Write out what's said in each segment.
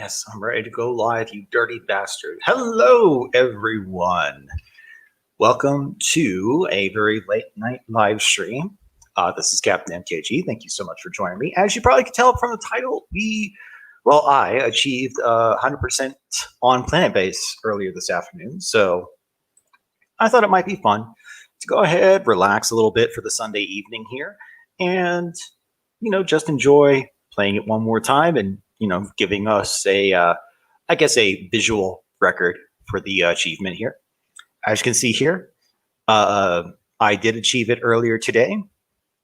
Yes, I'm ready to go live, you dirty bastard. Hello, everyone. Welcome to a very late night live stream. This is Captain MKG. Thank you so much for joining me. As you probably can tell from the title, I achieved 100% on Planetbase earlier this afternoon. So I thought it might be fun to go ahead, relax a little bit for the Sunday evening here, and, just enjoy playing it one more time and, giving us a visual record for the achievement here. As you can see here, I did achieve it earlier today.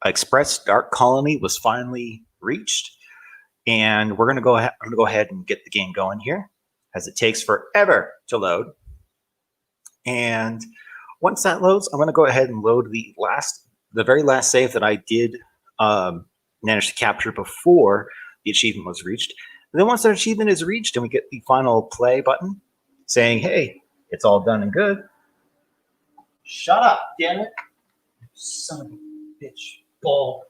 Express Dark Colony was finally reached, and we're going to go ahead. I'm going to go ahead and get the game going here, as it takes forever to load. And once that loads, I'm going to go ahead and load the very last save that I did manage to capture before the achievement was reached. And then once that achievement is reached and we get the final play button saying, hey, it's all done and good. Shut up, damn it. Son of a bitch. Ball.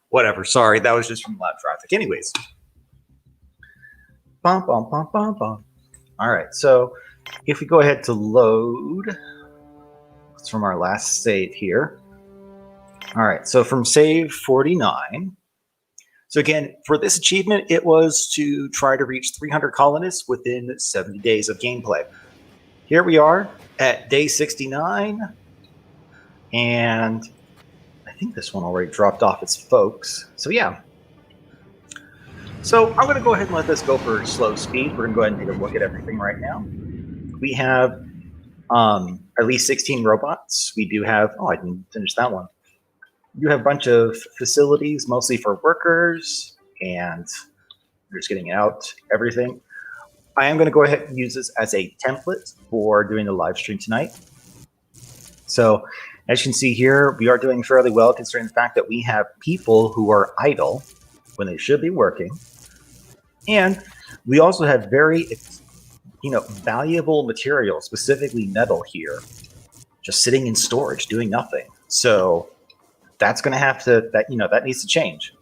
Whatever, sorry, that was just from lab traffic. Anyways. Bum, bum, bum, bum, bum. All right, so if we go ahead to load, it's from our last save here. All right, so from save 49. So again, for this achievement, it was to try to reach 300 colonists within 70 days of gameplay. Here we are at day 69, and I think this one already dropped off its folks. So yeah. So I'm going to go ahead and let this go for slow speed. We're going to go ahead and take a look at everything right now. We have at least 16 robots. We do have, I didn't finish that one. You have a bunch of facilities, mostly for workers, and you're just getting out everything. I am going to go ahead and use this as a template for doing the live stream tonight. So as you can see here, we are doing fairly well considering the fact that we have people who are idle when they should be working. And we also have very, valuable material, specifically metal here, just sitting in storage, doing nothing. So that's going to have to, that needs to change.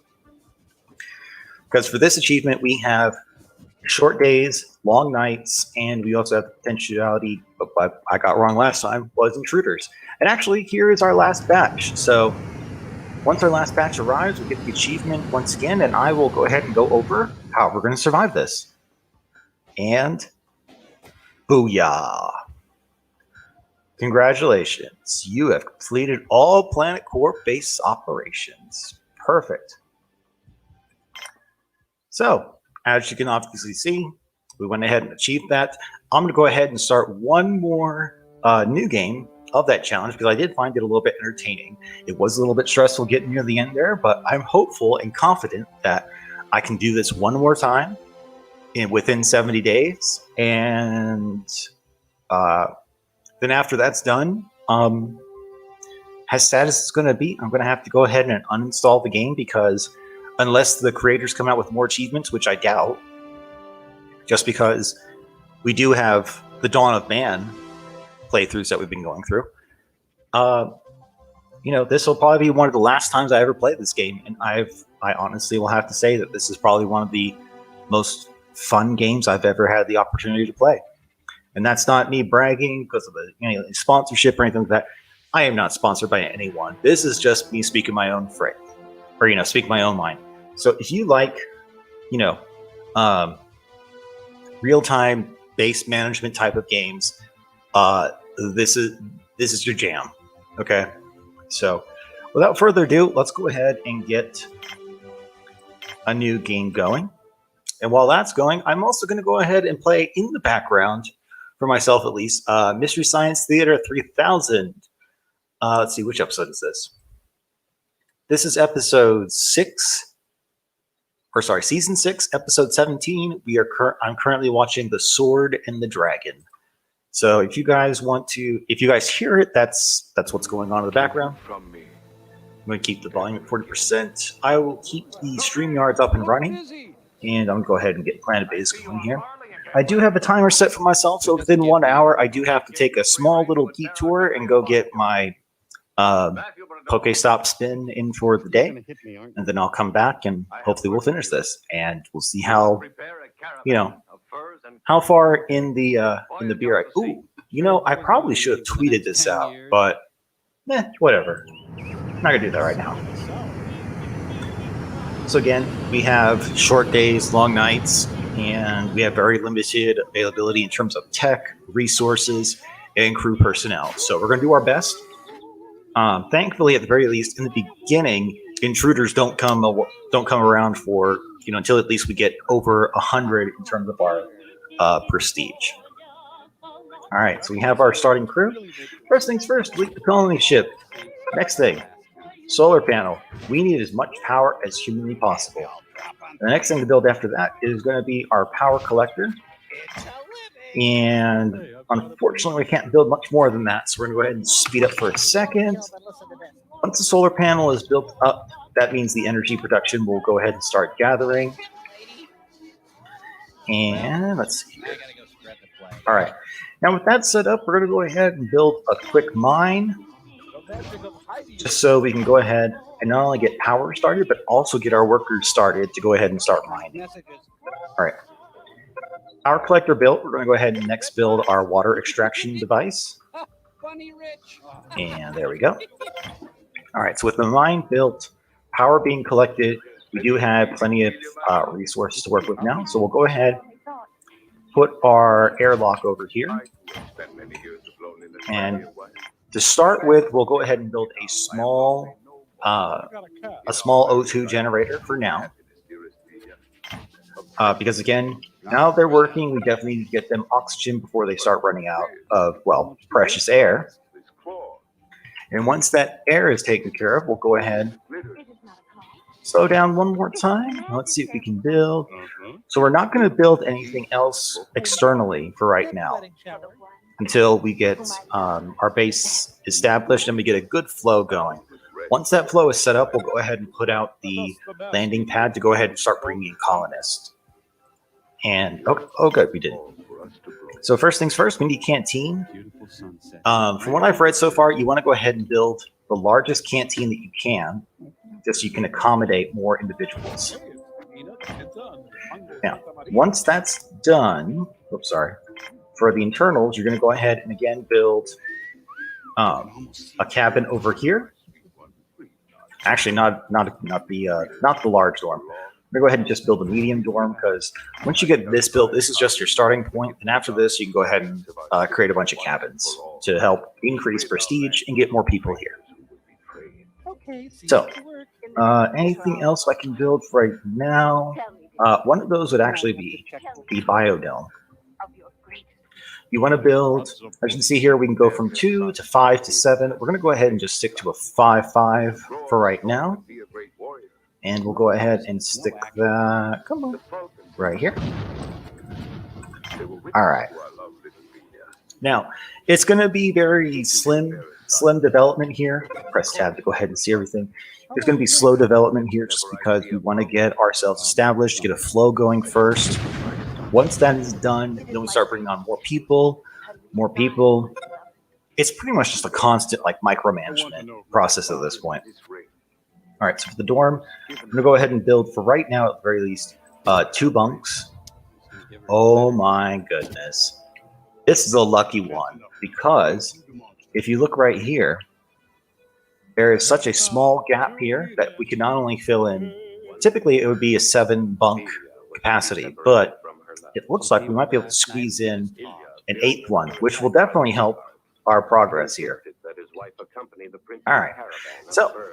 Because for this achievement, we have short days, long nights, and we also have the potentiality, but I got wrong last time, was intruders. And actually, here is our last batch. So once our last batch arrives, we get the achievement once again, and I will go ahead and go over how we're going to survive this. And booyah. Congratulations. You have completed all Planet Core base operations. Perfect. So, as you can obviously see, we went ahead and achieved that. I'm going to go ahead and start one more new game of that challenge because I did find it a little bit entertaining. It was a little bit stressful getting near the end there, but I'm hopeful and confident that I can do this one more time within 70 days. And then after that's done, as sad as it's going to be, I'm going to have to go ahead and uninstall the game because unless the creators come out with more achievements, which I doubt, just because we do have the Dawn of Man playthroughs that we've been going through. This will probably be one of the last times I ever play this game, and I honestly will have to say that this is probably one of the most fun games I've ever had the opportunity to play. And that's not me bragging because of a sponsorship or anything like that. I am not sponsored by anyone. This is just me speaking my own phrase, or speaking my own mind. So if you like, real-time base management type of games, this is your jam. Okay, so without further ado, let's go ahead and get a new game going. And while that's going, I'm also going to go ahead and play in the background, for myself at least, Mystery Science Theater 3000. Let's see, which episode is this? This is episode 6, season 6, episode 17. I'm currently watching The Sword and the Dragon. So if you guys hear it, that's what's going on in the background. I'm going to keep the volume at 40%. I will keep the StreamYards up and running, and I'm going to go ahead and get Planetbase going here. I do have a timer set for myself, so within 1 hour, I do have to take a small little detour and go get my Pokestop spin in for the day, and then I'll come back and hopefully we'll finish this, and we'll see how how far in the beer. I probably should have tweeted this out, but whatever. I'm not gonna do that right now. So again, we have short days, long nights, and we have very limited availability in terms of tech, resources, and crew personnel. So we're going to do our best. Thankfully, at the very least, in the beginning, intruders don't come around for until at least we get over 100 in terms of our prestige. All right, so we have our starting crew. First things first, delete the colony ship. Next thing, solar panel. We need as much power as humanly possible. The next thing to build after that is going to be our power collector. And unfortunately, we can't build much more than that, so we're going to go ahead and speed up for a second. Once the solar panel is built up, that means the energy production will go ahead and start gathering. And let's see here. All right. Now with that set up, we're going to go ahead and build a quick mine, just so we can go ahead and not only get power started, but also get our workers started to go ahead and start mining. All right. Our collector built, we're going to go ahead and next build our water extraction device. And there we go. All right, so with the mine built, power being collected, we do have plenty of resources to work with now. So we'll go ahead, put our airlock over here. And to start with, we'll go ahead and build a small O2 generator for now. Because again, now they're working, we definitely need to get them oxygen before they start running out of, well, precious air. And once that air is taken care of, we'll go ahead, slow down one more time. Let's see if we can build. So we're not going to build anything else externally for right now until we get our base established and we get a good flow going. Once that flow is set up, we'll go ahead and put out the landing pad to go ahead and start bringing in colonists. And, oh good, we did. So first things first, we need canteen. From what I've read so far, you want to go ahead and build the largest canteen that you can, just so you can accommodate more individuals. Now, once that's done, oops, sorry. For the internals, you're going to go ahead and again build a cabin over here. Actually, not the large dorm. I'm gonna go ahead and just build a medium dorm, because once you get this built, this is just your starting point, and after this, you can go ahead and create a bunch of cabins to help increase prestige and get more people here. So, anything else I can build right now? One of those would actually be the biodome. You want to build, as you can see here, we can go from 2 to 5 to 7. We're going to go ahead and just stick to a 5-5 for right now. And we'll go ahead and stick that, come on, right here. All right. Now, it's going to be very slim development here. Press tab to go ahead and see everything. There's going to be slow development here just because we want to get ourselves established, get a flow going first. Once that is done, then we start bringing on more people. It's pretty much just a constant like micromanagement process at this point. All right, so for the dorm, I'm going to go ahead and build, for right now at the very least, 2 bunks. Oh my goodness. This is a lucky one, because if you look right here, there is such a small gap here that we can not only fill in, typically it would be a 7 bunk capacity, but it looks like we might be able to squeeze in an 8th one, which will definitely help our progress here. All right, so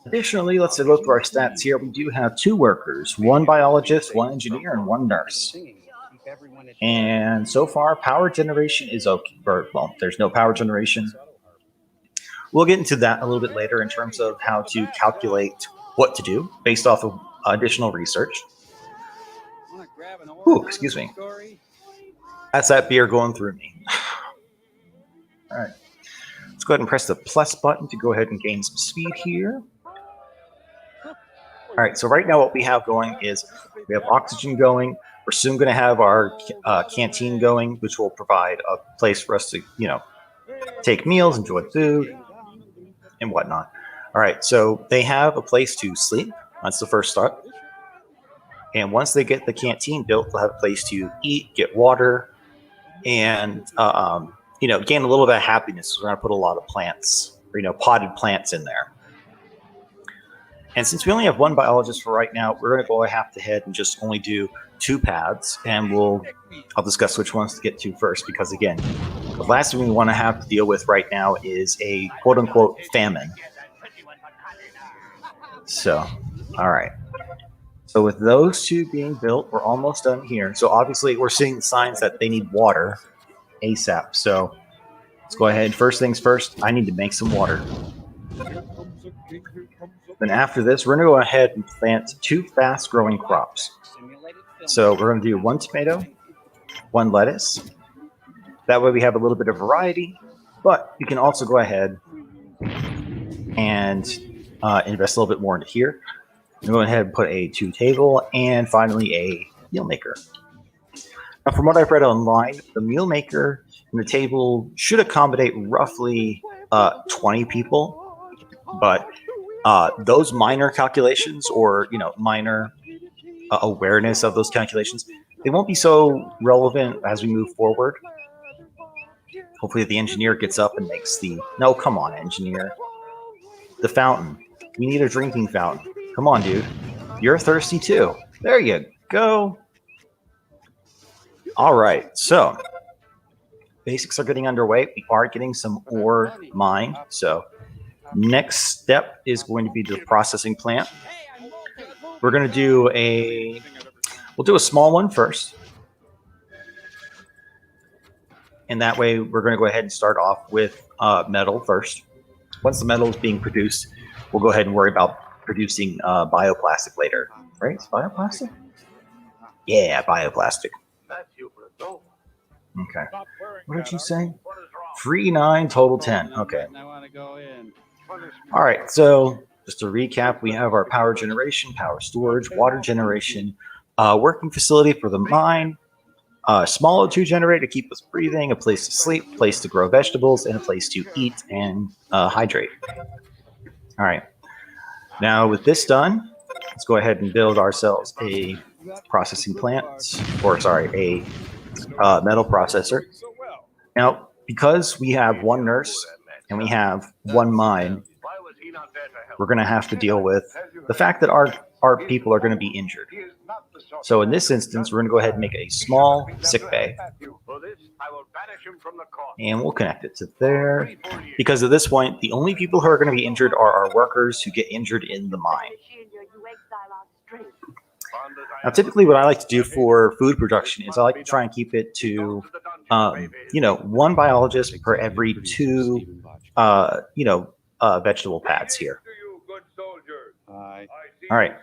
additionally, let's look through our stats here. We do have 2 workers, 1 biologist, 1 engineer, and 1 nurse. And so far, power generation is okay. Well, there's no power generation. We'll get into that a little bit later in terms of how to calculate what to do based off of additional research. Ooh, excuse me. That's that beer going through me. All right. Let's go ahead and press the plus button to go ahead and gain some speed here. All right, so right now what we have going is we have oxygen going. We're soon going to have our canteen going, which will provide a place for us to, take meals, enjoy food. and whatnot. All right, so they have a place to sleep. That's the first start. And once they get the canteen built, they'll have a place to eat, get water, and gain a little bit of happiness. We're going to put a lot of plants, or, potted plants in there. And since we only have one biologist for right now, we're going to go ahead and just only do 2 paths, and I'll discuss which ones to get to first, because again, the last thing we want to have to deal with right now is a quote-unquote famine. So, all right. So with those 2 being built, we're almost done here. So obviously we're seeing signs that they need water ASAP. So let's go ahead. First things first, I need to make some water. Then after this, we're going to go ahead and plant 2 fast-growing crops. So we're going to do 1 tomato, 1 lettuce. That way we have a little bit of variety, but you can also go ahead and invest a little bit more into here. I'm going to go ahead and put a 2 table, and finally a meal maker. Now, from what I've read online, the meal maker and the table should accommodate roughly 20 people, but those minor calculations, or minor awareness of those calculations, they won't be so relevant as we move forward. Hopefully the engineer gets up and makes no, come on, engineer. The fountain. We need a drinking fountain. Come on, dude. You're thirsty too. There you go. All right, so basics are getting underway. We are getting some ore mined. So next step is going to be the processing plant. We're going to do we'll do a small one first. And that way we're going to go ahead and start off with metal first. Once the metal is being produced, we'll go ahead and worry about producing bioplastic later. Right? It's bioplastic? Yeah, bioplastic. Okay. What did you say? Free 9, total 10. Okay. All right. So just to recap, we have our power generation, power storage, water generation, working facility for the mine, small O2 generator to keep us breathing, a place to sleep, a place to grow vegetables, and a place to eat and hydrate. All right. Now with this done, let's go ahead and build ourselves a processing plant, a metal processor. Now, because we have 1 nurse and we have 1 mine, we're going to have to deal with the fact that our people are going to be injured. So in this instance, we're going to go ahead and make a small sick bay. And we'll connect it to there. Because at this point, the only people who are going to be injured are our workers who get injured in the mine. Now, typically what I like to do for food production is I like to try and keep it to, 1 biologist per every 2, vegetable pads here. All right.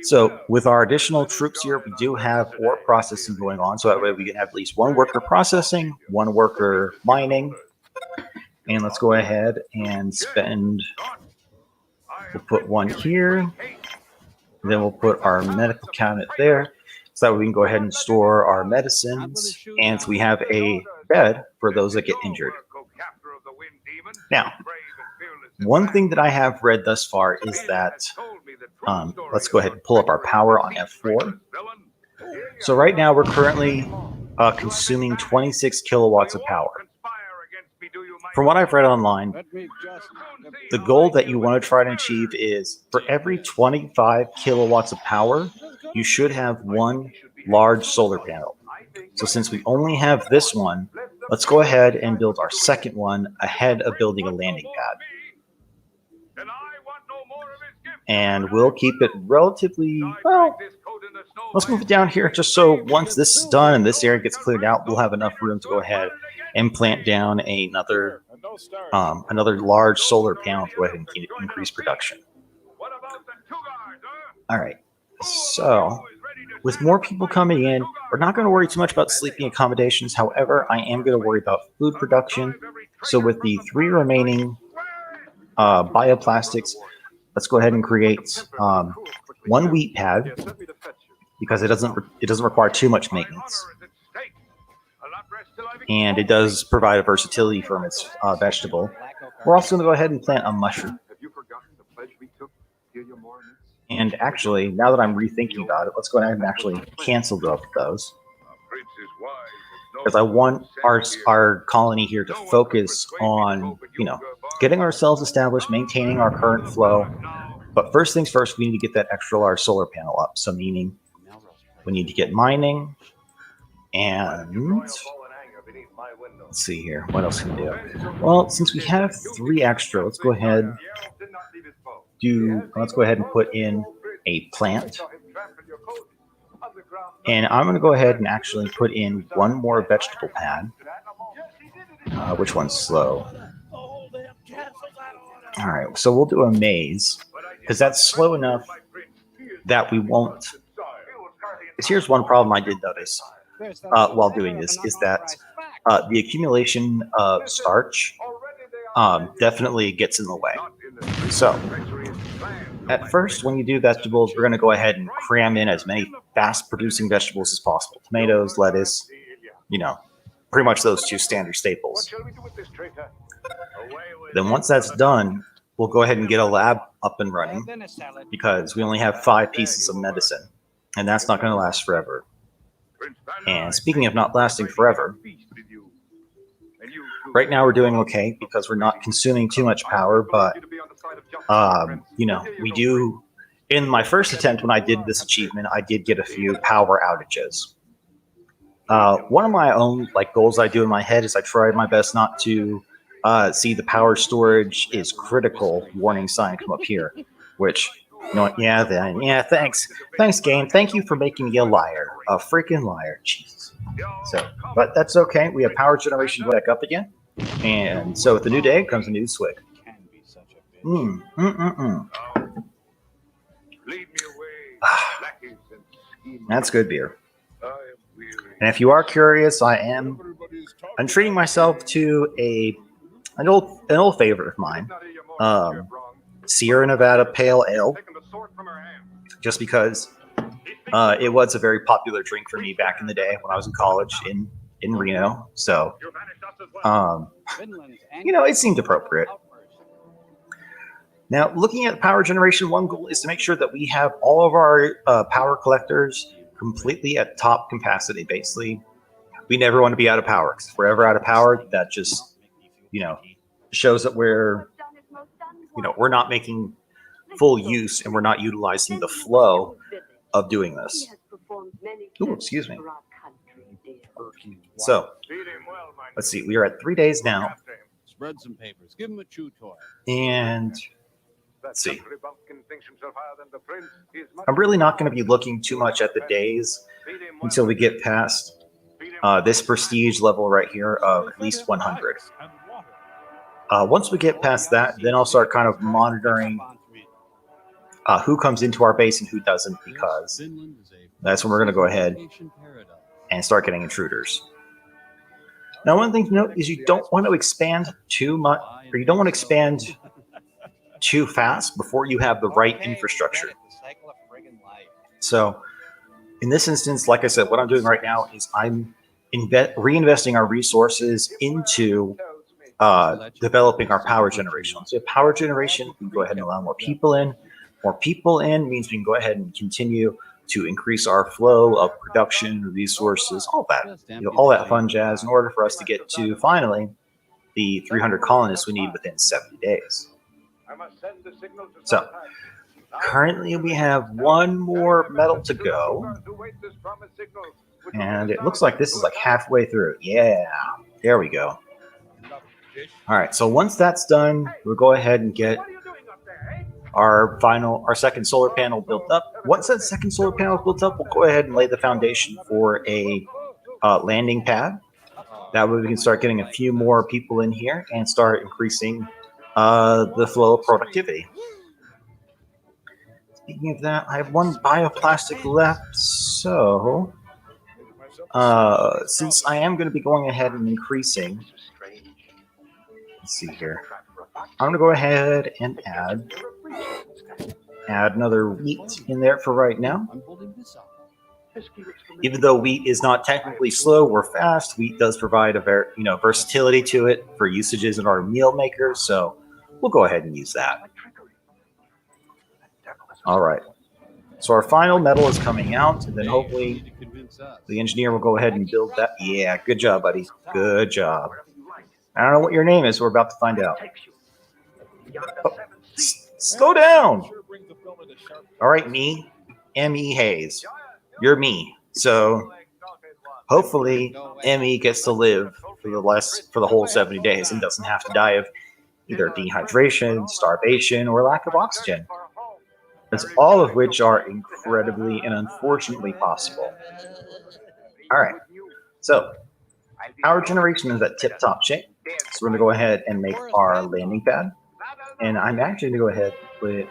So with our additional troops here, we do have ore processing going on. So that way we can have at least 1 worker processing, 1 worker mining. And let's go ahead and we'll put 1 here. And then we'll put our medical cabinet there. So that way we can go ahead and store our medicines. And so we have a bed for those that get injured. Now, one thing that I have read thus far is that, let's go ahead and pull up our power on F4. So right now we're currently consuming 26 kilowatts of power. From what I've read online, the goal that you want to try to achieve is for every 25 kilowatts of power, you should have 1 large solar panel. So since we only have this one, let's go ahead and build our second one ahead of building a landing pad. And we'll keep it relatively, well, let's move it down here just so once this is done and this area gets cleared out, we'll have enough room to go ahead and plant down another large solar panel to go ahead and increase production. All right, so with more people coming in, we're not going to worry too much about sleeping accommodations. However, I am going to worry about food production. So with the 3 remaining bioplastics, let's go ahead and create 1 wheat pad because it doesn't require too much maintenance. And it does provide a versatility from its vegetable. We're also going to go ahead and plant a mushroom. And actually, now that I'm rethinking about it, let's go ahead and actually cancel both of those. Because I want our colony here to focus on, getting ourselves established, maintaining our current flow. But first things first, we need to get that extra large solar panel up. So meaning we need to get mining, and let's see here. What else can we do? Well, since we have 3 extra, let's go ahead and put in a plant. And I'm going to go ahead and actually put in 1 more vegetable pad. Which one's slow? All right, so we'll do a maze, because that's slow enough that we won't. Because here's one problem I did notice while doing this, is that the accumulation of starch definitely gets in the way. So at first, when you do vegetables, we're going to go ahead and cram in as many fast-producing vegetables as possible. Tomatoes, lettuce, pretty much those 2 standard staples. Then once that's done, we'll go ahead and get a lab up and running, because we only have 5 pieces of medicine, and that's not going to last forever. And speaking of not lasting forever, right now we're doing okay because we're not consuming too much power, but we do. In my first attempt when I did this achievement, I did get a few power outages. One of my own goals I do in my head is I try my best not to see the power storage is critical warning sign come up here, which, thanks game, thank you for making me a liar, a freaking liar, Jesus. So, but that's okay. We have power generation back up again, and so with the new day comes a new swig. That's good beer. And if you are curious, I'm treating myself to an old favorite of mine, Sierra Nevada Pale Ale, just because it was a very popular drink for me back in the day when I was in college in Reno. So, it seemed appropriate. Now, looking at power generation, one goal is to make sure that we have all of our power collectors completely at top capacity. Basically, we never want to be out of power, because if we're ever out of power, that just, shows that we're not making full use, and we're not utilizing the flow of doing this. Ooh, excuse me. So, let's see. We are at 3 days now. Spread some papers. Give him a chew toy. And let's see. I'm really not going to be looking too much at the days until we get past this prestige level right here of at least 100. Once we get past that, then I'll start kind of monitoring who comes into our base and who doesn't, because that's when we're going to go ahead and start getting intruders. Now, one thing to note is you don't want to expand too much, or you don't want to expand too fast before you have the right infrastructure. So, in this instance, like I said, what I'm doing right now is I'm reinvesting our resources into developing our power generation. So, power generation, we can go ahead and allow more people in. More people in means we can go ahead and continue to increase our flow of production, resources, all that, all that fun jazz, in order for us to get to finally the 300 colonists we need within 70 days. So currently we have 1 more metal to go, and it looks like this is halfway through. Yeah, there we go. All right, so once that's done, we'll go ahead and get our second solar panel built up. Once that second solar panel is built up, we'll go ahead and lay the foundation for a landing pad. That way we can start getting a few more people in here and start increasing the flow of productivity. Speaking of that, I have 1 bioplastic left, so since I am going to be going ahead and increasing, let's see here, I'm going to go ahead and add another wheat in there for right now. Even though wheat is not technically slow or fast, wheat does provide a versatility to it for usages in our meal makers. So we'll go ahead and use that. All right. So our final metal is coming out, and then hopefully the engineer will go ahead and build that. Yeah, good job, buddy. Good job. I don't know what your name is. We're about to find out. Oh, slow down. All right, me, M.E. Hayes. You're me. So hopefully M.E. gets to live for the whole 70 days and doesn't have to die of either dehydration, starvation, or lack of oxygen. It's all of which are incredibly and unfortunately possible. All right. So our generation is at tip-top shape. So we're going to go ahead and make our landing pad. And I'm actually going to go ahead and put it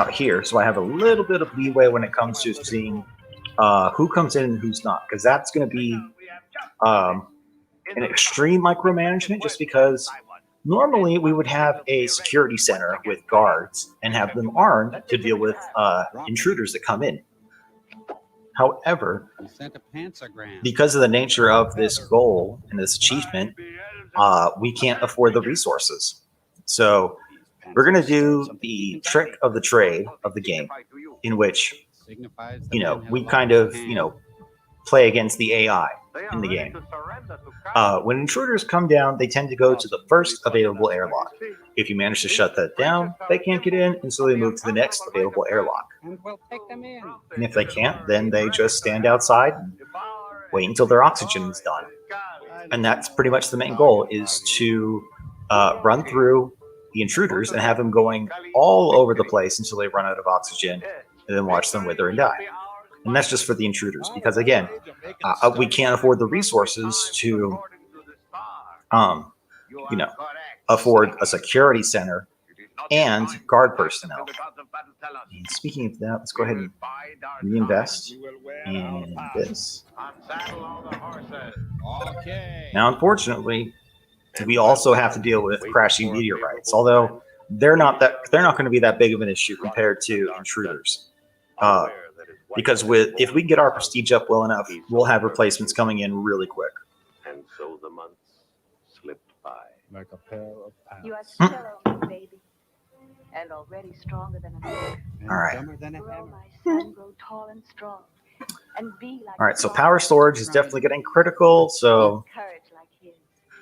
out here so I have a little bit of leeway when it comes to seeing who comes in and who's not. Because that's going to be an extreme micromanagement just because normally we would have a security center with guards and have them armed to deal with intruders that come in. However, because of the nature of this goal and this achievement, we can't afford the resources. So we're going to do the trick of the trade of the game, in which, we kind of, play against the AI in the game. When intruders come down, they tend to go to the first available airlock. If you manage to shut that down, they can't get in, and so they move to the next available airlock. And we'll take them in. And if they can't, then they just stand outside and wait until their oxygen is done. And that's pretty much the main goal, is to run through the intruders and have them going all over the place until they run out of oxygen, and then watch them wither and die. And that's just for the intruders, because again, we can't afford the resources to, afford a security center and guard personnel. And speaking of that, let's go ahead and reinvest in this. Now, unfortunately, we also have to deal with crashing meteorites, although they're not going to be that big of an issue compared to intruders. Because if we get our prestige up well enough, we'll have replacements coming in really quick. And so the months slipped by. Like a pair of pants. You are still only baby, and already stronger than a man. All right. Dumber than a Grow, hammer. my son, grow tall and strong, and be like. All right, so power storage is definitely getting critical. So Courage like his.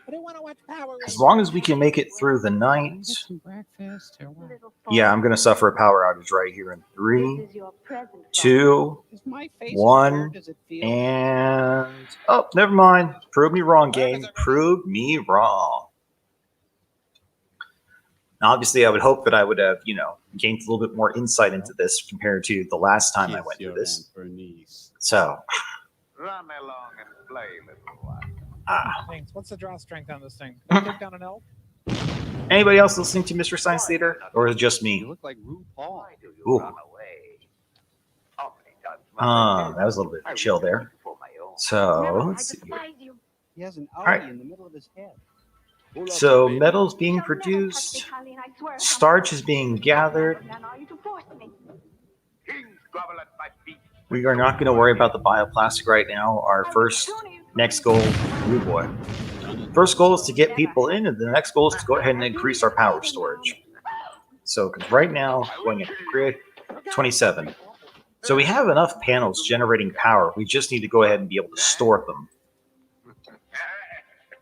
I don't want to watch Power as long as we can make it through the night, some breakfast or what? Little yeah, I'm fawn, going to suffer a power outage right here in this 3, is your present, 2, Is my face One, as hard as it feels? and oh, never mind. Prove me wrong, game. Prove me wrong. Now, obviously, I would hope that I would have, gained a little bit more insight into this compared to the last time I went through this. So, Run along and play, little one. Thanks. What's the draw strength on this thing? Can I take down an elf? anybody else listening to Mr. Science Theater, or is it just You me? look like RuPaul. Why do you Ooh. run away? How many times must I tell That was a little bit you? I chill was there. looking for my own. So, Never, I let's see here. despise you. He has an right. Audi in the middle of his head. So, metal's being You'll never touch me, produced. Colleen, I swear. Starch is being gathered. Now are you to force me? Kings grovel at my feet. We are not going to worry about the bioplastic right now. Our first, next goal, blue boy. First goal is to get people in, and the next goal is to go ahead and increase our power storage. So, because right now, going into grid 27. So we have enough panels generating power. We just need to go ahead and be able to store them.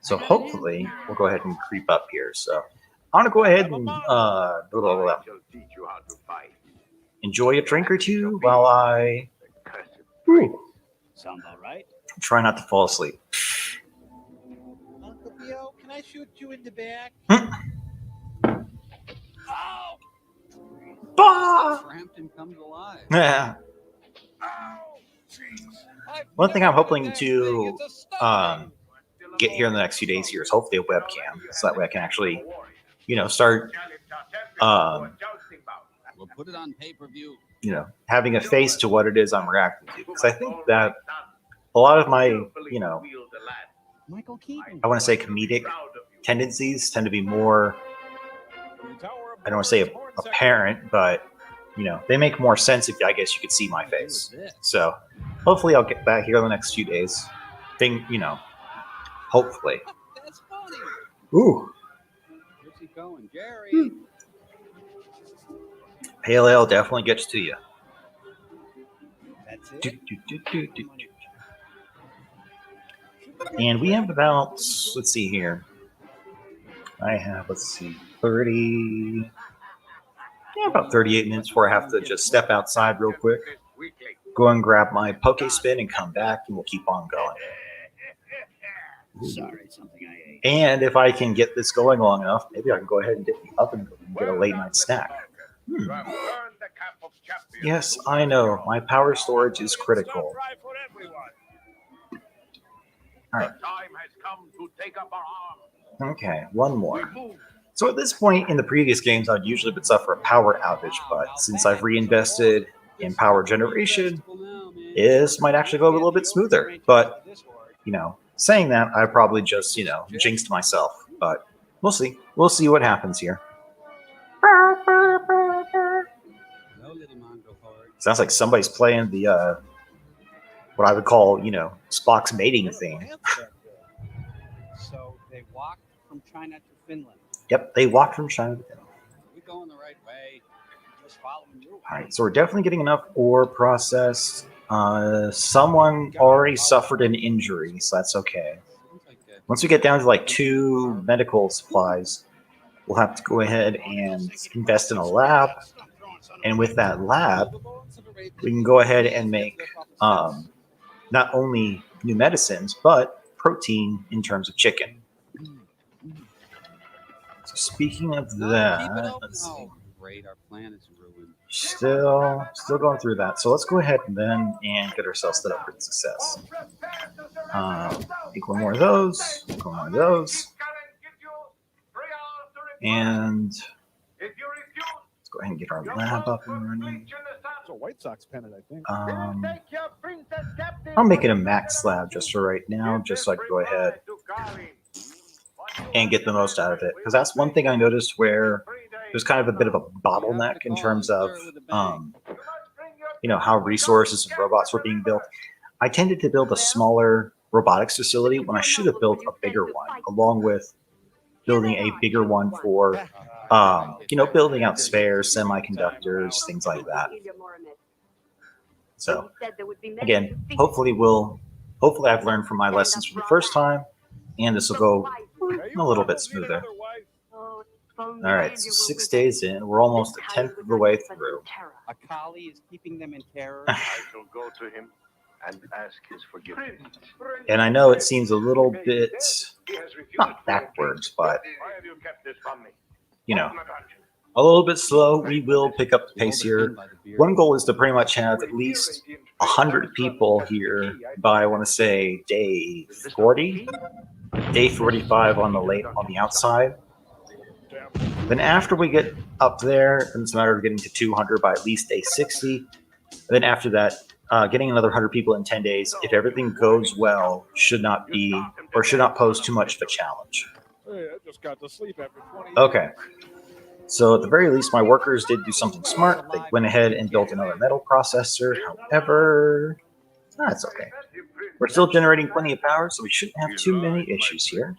So hopefully, we'll go ahead and creep up here. So I want to go ahead and I shall teach you how to fight. enjoy a drink or two while I Cursed Sound all right? try not to fall asleep. Uncle Theo, can I shoot you in the back? Bah! Frampton comes alive. Yeah. One thing I'm hoping to get here in the next few days here is hopefully a webcam, so that way I can actually, start, We'll put it on pay-per-view. having a face to what it is I'm reacting to. Because I think that a lot of my, Michael Keaton. I want to say comedic tendencies tend to be more, I don't want to say apparent, but, they make more sense if I guess you could see my face. So Hopefully I'll get back here in the next few days. Hopefully. That's funny. Ooh, Where's he going, Jerry? pale ale definitely gets to you. That's Do, it. do, do, do, do, do. And we have about, let's see here. I have, 30, about 38 minutes before I have to just step outside real quick, go and grab my poke spin and come back, and we'll keep on going. Sorry, something I ate. And if I can get this going long enough, maybe I can go ahead and get the oven and get a late night snack. Yes, I know. My power storage is critical. All right. Okay, one more. So at this point in the previous games, I'd usually would suffer a power outage, but since I've reinvested in power generation, this might actually go a little bit smoother. But, saying that, I probably just, jinxed myself. But we'll see. We'll see what happens here. Sounds like somebody's playing the, what I would call, Spock's mating theme. So they walked from China to Finland. Yep, they walked from China to Finland. We're going the right way. Just following you. All right, so we're definitely getting enough ore processed. Someone already suffered an injury, so that's okay. Once we get down to like 2 medical supplies, we'll have to go ahead and invest in a lab. And with that lab, we can go ahead and make not only new medicines, but protein in terms of chicken. So speaking of that, let's see. Great, our plan is ruined. Still going through that. So let's go ahead and get ourselves set up for success. Take one more of those. One more of those. And let's go ahead and get our lab up and running. It's a White Sox pennant, I think. I'll make it a max lab just for right now, just so I can go ahead and get the most out of it. Because that's one thing I noticed where there's kind of a bit of a bottleneck in terms of, how resources and robots were being built. I tended to build a smaller robotics facility when I should have built a bigger one, along with building a bigger one for, building out spares, semiconductors, things like that. So, again, hopefully I've learned from my lessons from the first time, and this will go a little bit smoother. All right, so 6 days in, we're almost a tenth of the way through. A collie is keeping them in terror. I shall go to him and ask his forgiveness. And I know it seems a little bit, not backwards, but, Why have you kept this from me? a little bit slow. We will pick up the pace here. One goal is to pretty much have at least 100 people here by, I want to say, day 40, day 45 on the outside. Then after we get up there, it's a matter of getting to 200 by at least day 60. Then after that, getting another 100 people in 10 days, if everything goes well, should not pose too much of a challenge. Hey, I just got to sleep after 20 Okay. So at the very least, my workers did do something smart. They went ahead and built another metal processor. However, that's okay. We're still generating plenty of power, so we shouldn't have too many issues here.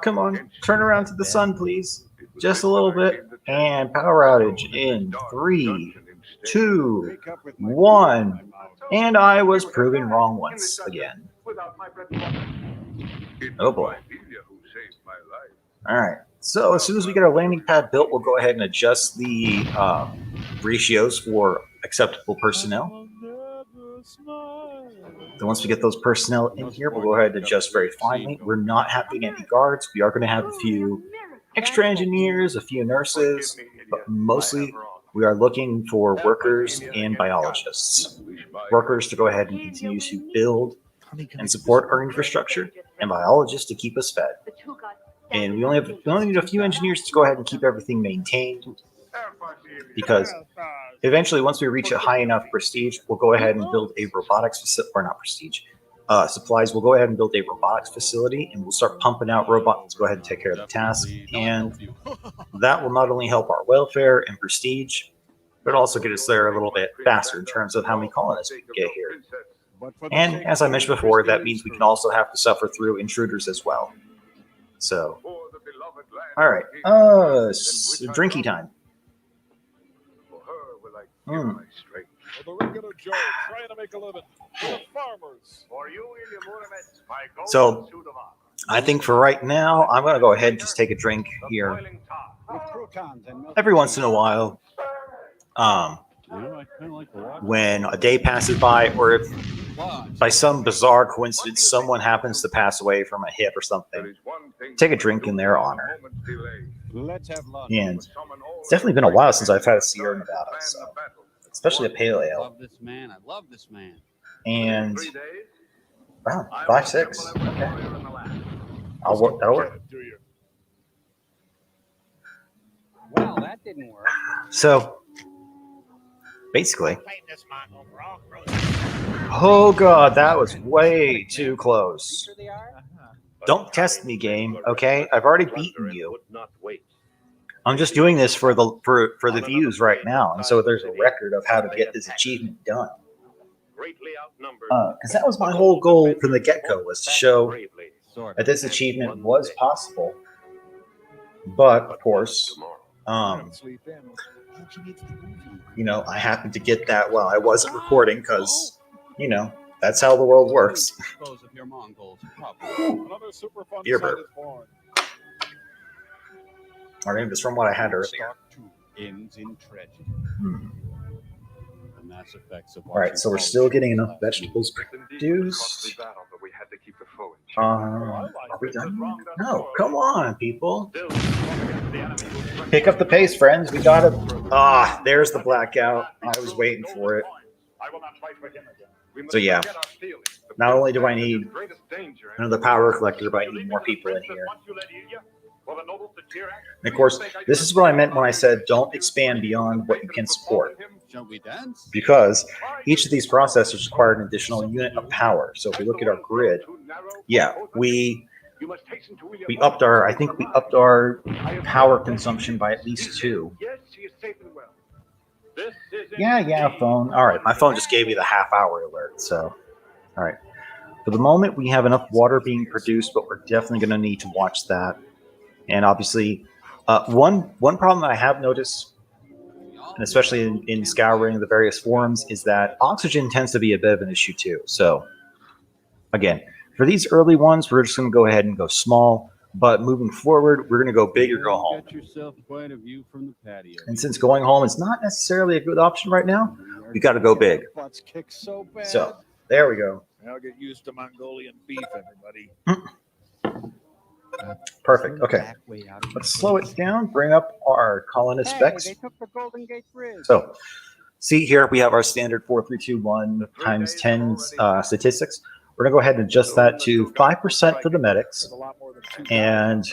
Come on, turn around to the sun, please. Just a little bit. And power outage in 3, 2, 1. And I was proven wrong once again. Oh boy. All right. So as soon as we get our landing pad built, we'll go ahead and adjust the ratios for acceptable personnel. Then once we get those personnel in here, we'll go ahead and adjust very finely. We're not having any guards. We are going to have a few extra engineers, a few nurses, but mostly we are looking for workers and biologists. Workers to go ahead and continue to build and support our infrastructure, and biologists to keep us fed. And we only need a few engineers to go ahead and keep everything maintained, because eventually, once we reach a high enough prestige, we'll go ahead and build a robotics facility, or not prestige, supplies. We'll go ahead and build a robotics facility, and we'll start pumping out robots to go ahead and take care of the task. And that will not only help our welfare and prestige, but it'll also get us there a little bit faster in terms of how many colonists we can get here. And as I mentioned before, that means we can also have to suffer through intruders as well. So, all right, drinky time. Mm. Well, the regular Joe trying to make a living. The farmers. So, I think for right now, I'm going to go ahead and just take a drink here. With croutons and milk. Every once in a while, when a day passes by, or if by some bizarre coincidence someone happens to pass away from a hip or something, take a drink in their honor. Let's have lunch. And it's definitely been a while since I've had a Sierra Nevada, so, especially a pale I ale. love this man. I love this man. And wow, 5-6. Okay, I'll work. That'll work. Well, that didn't work. So basically, oh god, that was way too close. Sure they are? Don't test me, game. Okay, I've already beaten you. I'm just doing this for the views right now, and so there's a record of how to get this achievement done. Because that was my whole goal from the get-go, was to show that this achievement was possible. But of course, you know, I happened to get that while I wasn't recording, because you know that's how the world works. Dispose of your Mongols Another super fun Beer site burp. is born. I mean, it's from what I had earlier. Stock 2 ends in tragedy. The mass effects of All right, so we're still getting enough vegetables produced. Are we done? No, come on, people. Pick up the pace, friends. We got it. Ah, there's the blackout. I was waiting for it. So yeah, not only do I need another power collector, but I need more people in here. And of course, this is what I meant when I said don't expand beyond what you can support, Shall we dance? because each of these processors require an additional unit of power. So if we look at our grid, yeah, we upped our, I think we upped our power consumption by at least 2. Yeah, phone. All right, my phone just gave me the half-hour alert. So, all right. For the moment, we have enough water being produced, but we're definitely going to need to watch that. And obviously, one problem that I have noticed, and especially in scouring the various forums, is that oxygen tends to be a bit of an issue too. So, again, for these early ones, we're just going to go ahead and go small. But moving forward, we're going to go big or go home. Get yourself quite a view from the patio. And since going home is not necessarily a good option right now, we got to go big. Butts kick so bad. So there we go. I'll get used to Mongolian beef, everybody. Perfect. Okay. Let's slow it down. Bring up our colonist specs. They took the Golden Gate Bridge. So see here, we have our standard 4321 times 10 statistics. We're going to go ahead and adjust that to 5% for the medics. And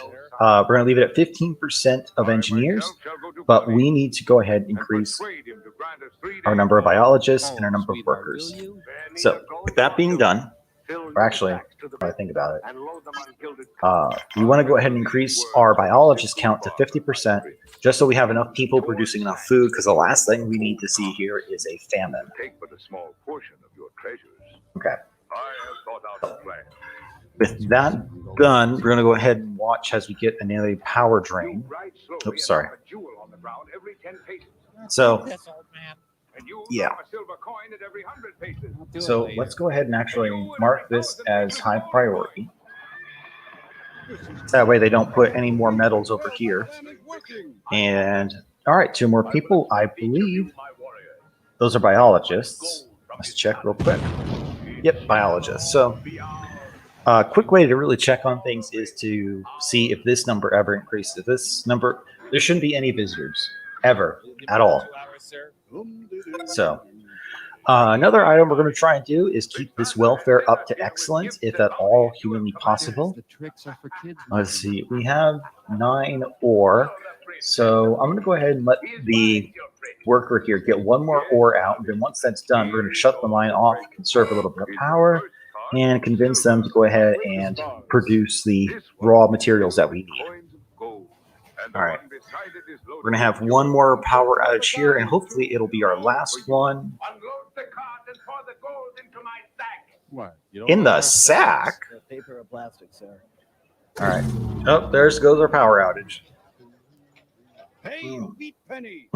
we're going to leave it at 15% of engineers. But we need to go ahead and increase our number of biologists and our number of workers. So with that being done, or actually, when I think about it, we want to go ahead and increase our biologist count to 50%, just so we have enough people producing enough food, because the last thing we need to see here is a famine. Okay. With that done, we're going to go ahead and watch as we get an early power drain. Oops, sorry. So, yeah. So let's go ahead and actually mark this as high priority. That way they don't put any more metals over here. And, all right, 2 more people, I believe. Those are biologists. Let's check real quick. Yep, biologists. So, a quick way to really check on things is to see if this number ever increases. If this number, there shouldn't be any visitors ever at all. So, another item we're going to try and do is keep this welfare up to excellence, if at all humanly possible. Let's see, we have 9 ore. So I'm going to go ahead and let the worker here get 1 more ore out. And then once that's done, we're going to shut the line off, conserve a little bit of power, and convince them to go ahead and produce the raw materials that we need. All right. We're going to have one more power outage here, and hopefully it'll be our last one. Unload the cart and pour the gold into my sack. What? You don't In know the our sack? Paper or plastic, sir? All right. Oh, there goes our power outage. Hey, wheat penny.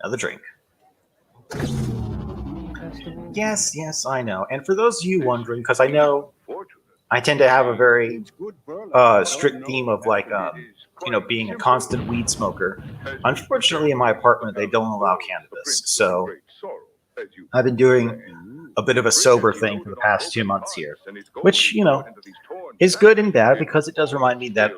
Another drink. Yes, I know. And for those of you wondering, because I know I tend to have a very It's good burlap. strict theme of like, being a constant weed smoker. Unfortunately, in my apartment, they don't allow cannabis. So I've been doing a bit of a sober thing for the past 2 months here, which, is good and bad because it does remind me that,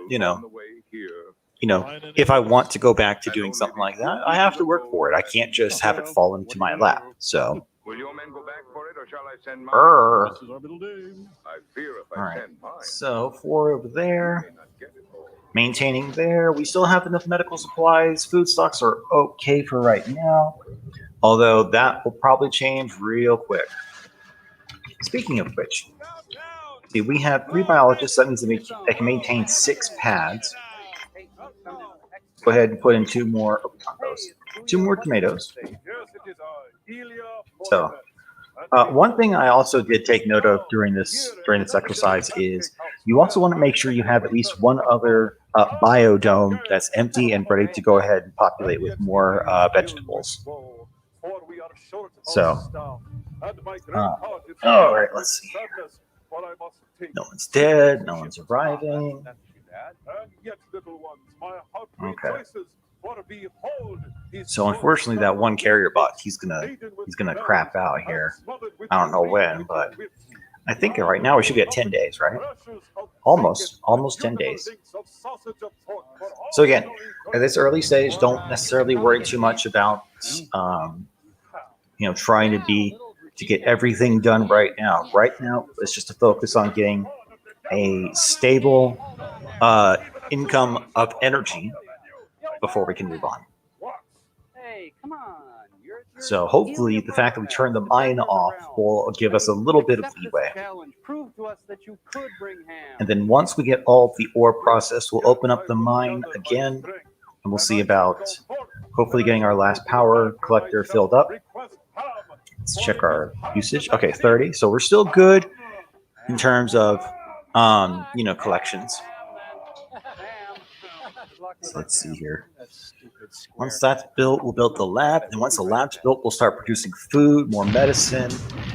if I want to go back to doing something like that, I have to work for it. I can't just have it fall into my lap. So, Will your men go back for it, or shall I send mine? This is our middle name. I fear if all I right. send mine, So 4 over I there. may not get it all. Maintaining there. We still have enough medical supplies. Food stocks are okay for right now, although that will probably change real quick. Speaking of which, see, we have 3 biologists. That means they can maintain 6 pads. Go ahead and put in 2 more. Oh, not those. 2 more tomatoes. Yes, it is I, Delia So, one thing I also did take note of during this exercise is you also want to make sure you have at least one other biodome that's empty and ready to go ahead and populate with more vegetables. So, all right, let's see. No one's dead. No one's arriving. That's too bad. And yet, little ones, my heart Okay. rejoices, for behold, his So unfortunately, that one carrier bot, he's gonna crap out here. I don't know when, but I think right now we should be at 10 days, right? Almost 10 days. So again, at this early stage, don't necessarily worry too much about, trying to get everything done right now. Right now, it's just to focus on getting a stable income of energy before we can move on. Hey, come on. So hopefully the fact that we turn the mine off will give us a little bit of leeway. Prove to us that you could bring ham. And then once we get all of the ore processed, we'll open up the mine again, and we'll see about hopefully getting our last power collector filled up. Let's check our usage. Okay, 30. So we're still good in terms of, collections. So let's see here. Once that's built, we'll build the lab. And once the lab's built, we'll start producing food, more medicine.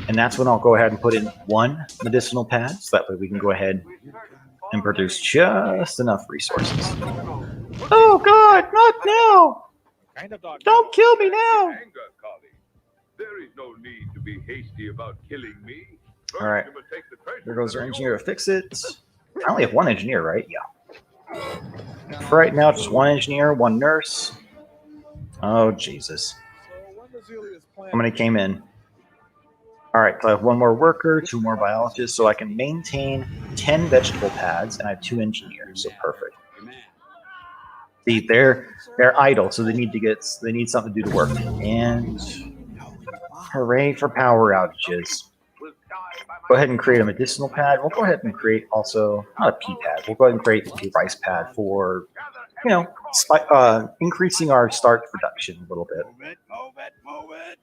And that's when I'll go ahead and put in 1 medicinal pad. So that way we can go ahead and produce just enough resources. Oh, God, not now. Don't kill me now. Anger, colleague. There is no need to be hasty about killing me. First, All right. you must take the treasure There goes our of engineer yours. to fix it. I only have 1 engineer, right? Yeah. For right now, just 1 engineer, 1 nurse. Oh, Jesus. How many came in? All right, so I have 1 more worker, 2 more biologists, so I can maintain 10 vegetable pads, and I have 2 engineers, so perfect. See, they're idle, so they need something to do to work. And hooray for power outages. Go ahead and create a medicinal pad. We'll go ahead and create also, not a pea pad, we'll go ahead and create a rice pad for, increasing our starch production a little bit. Move it.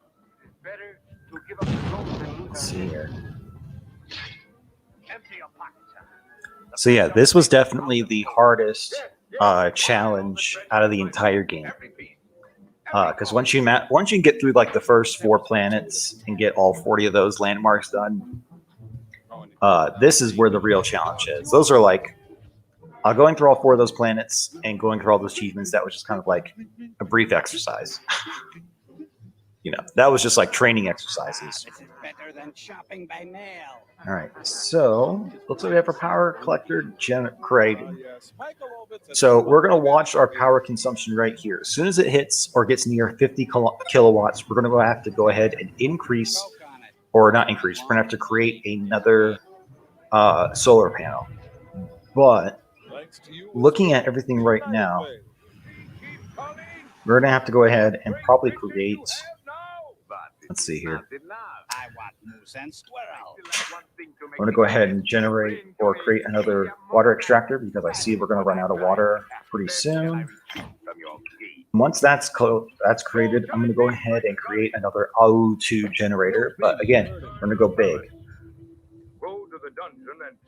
Better to give up the gold than lose Let's see here. empty your pockets. So yeah, this was definitely the hardest challenge out of the entire game. Because once you can get through like the first 4 planets and get all 40 of those landmarks done, this is where the real challenge is. Those are like, going through all 4 of those planets and going through all those achievements, that was just kind of like a brief exercise. That was just like training exercises. This is better than shopping by mail. All right, so looks like we have our power collector created. So we're going to watch our power consumption right here. As soon as it hits or gets near 50 kilowatts, we're going to have to go ahead and increase, or not increase, we're going to have to create another solar panel. But looking at everything right now, we're going to have to go ahead and probably create Let's see here. I want moose and squirrel. I'm going to go ahead and generate or create another water extractor because I see we're going to run out of water pretty soon. Once that's created, I'm going to go ahead and create another O2 generator. But again, we're going to go big.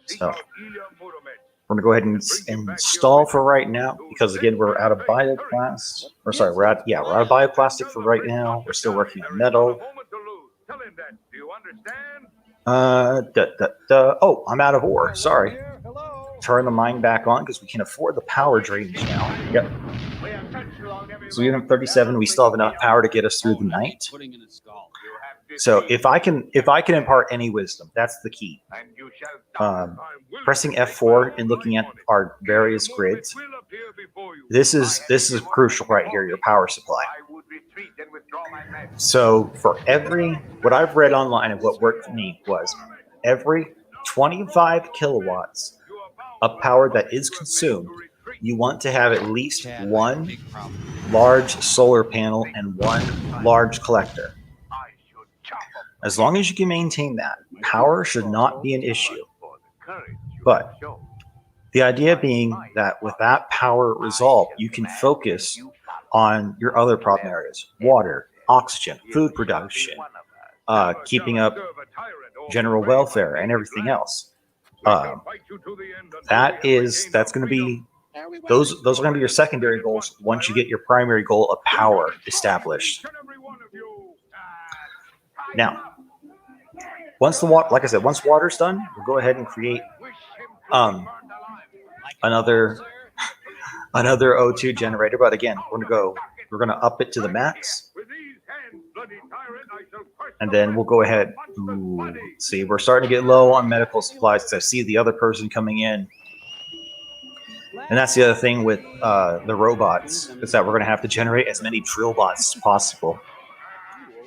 So we're going to go ahead and install for right now because again, we're out of bioplast. Or sorry, we're out of bioplastic for right now. We're still working on metal. Oh, I'm out of ore. Sorry. Turn the mine back on because we can afford the power drainage now. Yep. So we have 37. We still have enough power to get us through the night. So if I can impart any wisdom, that's the key. Pressing F4 and looking at our various grids. This is crucial right here. Your power supply. So for what I've read online and what worked for me was every 25 kilowatts of power that is consumed, you want to have at least one large solar panel and one large collector. As long as you can maintain that, power should not be an issue. But the idea being that with that power resolved, you can focus on your other problem areas: water, oxygen, food production, keeping up general welfare, and everything else. That's going to be those are going to be your secondary goals once you get your primary goal of power established. Now, once water's done, we'll go ahead and create another O2 generator. But again, we're going to up it to the max, and then we'll go ahead. See, we're starting to get low on medical supplies because I see the other person coming in. And that's the other thing with the robots, is that we're going to have to generate as many drill bots as possible.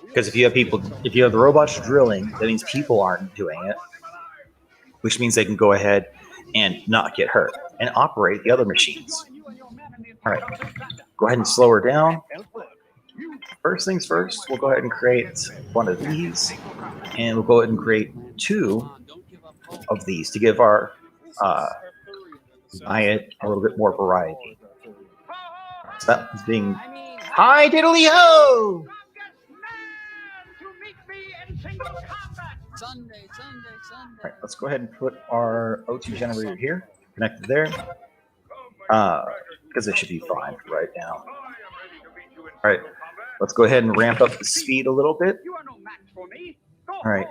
Because if you have the robots drilling, that means people aren't doing it, which means they can go ahead and not get hurt and operate the other machines. All right, go ahead and slow her down. First things first, we'll go ahead and create one of these, and we'll go ahead and create 2 of these to give our diet a little bit more variety. So that is being hi diddly ho. All right, let's go ahead and put our O2 generator here, connected there, because it should be fine right now. All right, let's go ahead and ramp up the speed a little bit. All right,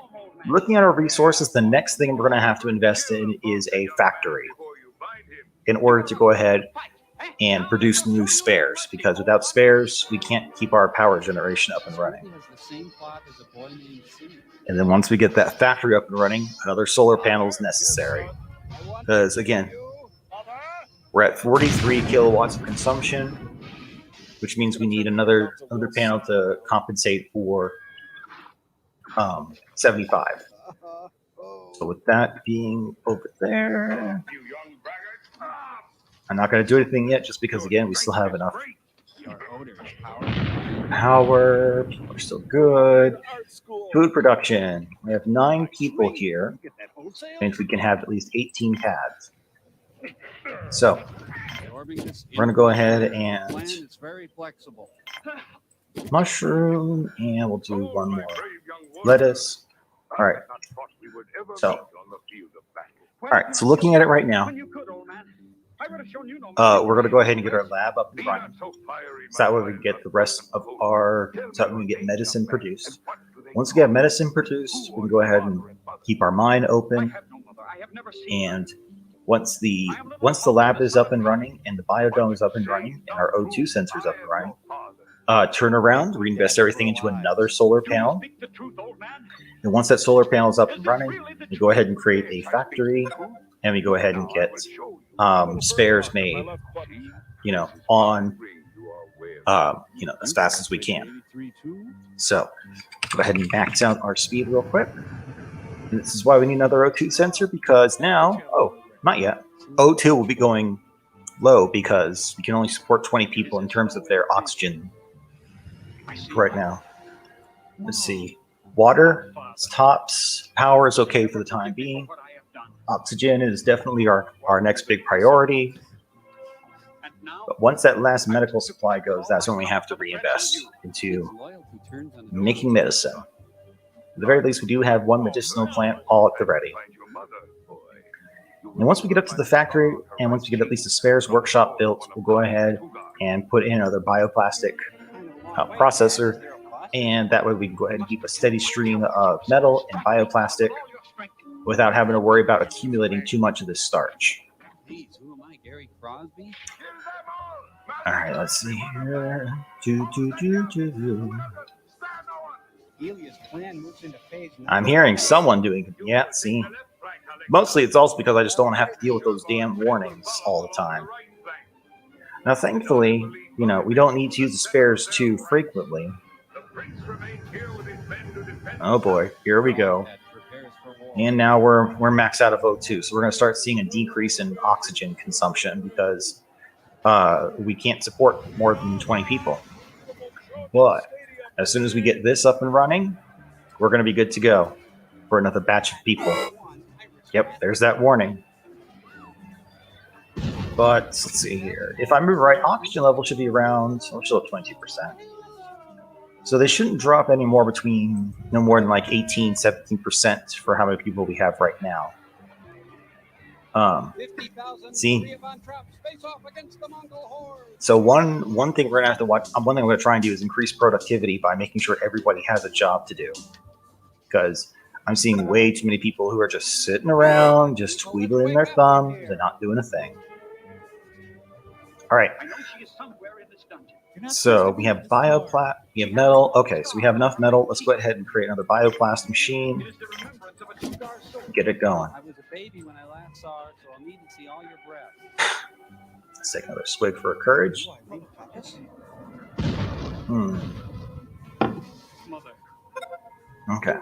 looking at our resources, the next thing we're going to have to invest in is a factory in order to go ahead and produce new spares, because without spares, we can't keep our power generation up and running. And then once we get that factory up and running, another solar panel is necessary. Because again, we're at 43 kilowatts of consumption, which means we need another panel to compensate for 75. So with that being over there, I'm not going to do anything yet, just because again we still have enough power. People are still good. Food production. We have 9 people here, and we can have at least 18 pads. So we're going to go ahead and mushroom, and we'll do one more lettuce. All right. So looking at it right now, we're going to go ahead and get our lab up and running. So that way we can get the rest of we can get medicine produced. Once we get medicine produced, we can go ahead and keep our mine open. And once the lab is up and running and the biodome is up and running and our O2 sensor is up and running, turn around, reinvest everything into another solar panel. And once that solar panel is up and running, we go ahead and create a factory, and we go ahead and get spares made, as fast as we can. So go ahead and max out our speed real quick. And this is why we need another O2 sensor, because now, not yet. O2 will be going low because we can only support 20 people in terms of their oxygen right now. Let's see. Water, tops, power is okay for the time being. Oxygen is definitely our next big priority. But once that last medical supply goes, that's when we have to reinvest into making medicine. At the very least, we do have one medicinal plant all at the ready. And once we get up to the factory, and once we get at least a spares workshop built, we'll go ahead and put in another bioplastic processor, and that way we can go ahead and keep a steady stream of metal and bioplastic without having to worry about accumulating too much of this starch. All right, let's see here. I'm hearing someone doing, yeah, see. Mostly it's also because I just don't want to have to deal with those damn warnings all the time. Now, thankfully, you know, we don't need to use the spares too frequently. Oh boy, here we go. And now we're maxed out of O2, so we're going to start seeing a decrease in oxygen consumption because we can't support more than 20 people. But as soon as we get this up and running, we're going to be good to go for another batch of people. Yep, there's that warning. But let's see here. If I move right, oxygen level should be around, we're still at 22%. So they shouldn't drop any more between no more than like 18, 17% for how many people we have right now. See? So one thing we're gonna have to watch, one thing I'm gonna try and do is increase productivity by making sure everybody has a job to do. Because I'm seeing way too many people who are just sitting around, just twiddling their thumbs and not doing a thing. All right. So we have bioplat, we have metal. Okay, so we have enough metal. Let's go ahead and create another bioplast machine. Get it going. I was a baby when I last saw her, so I'll need to see all your breath. Let's take another swig for courage. Okay.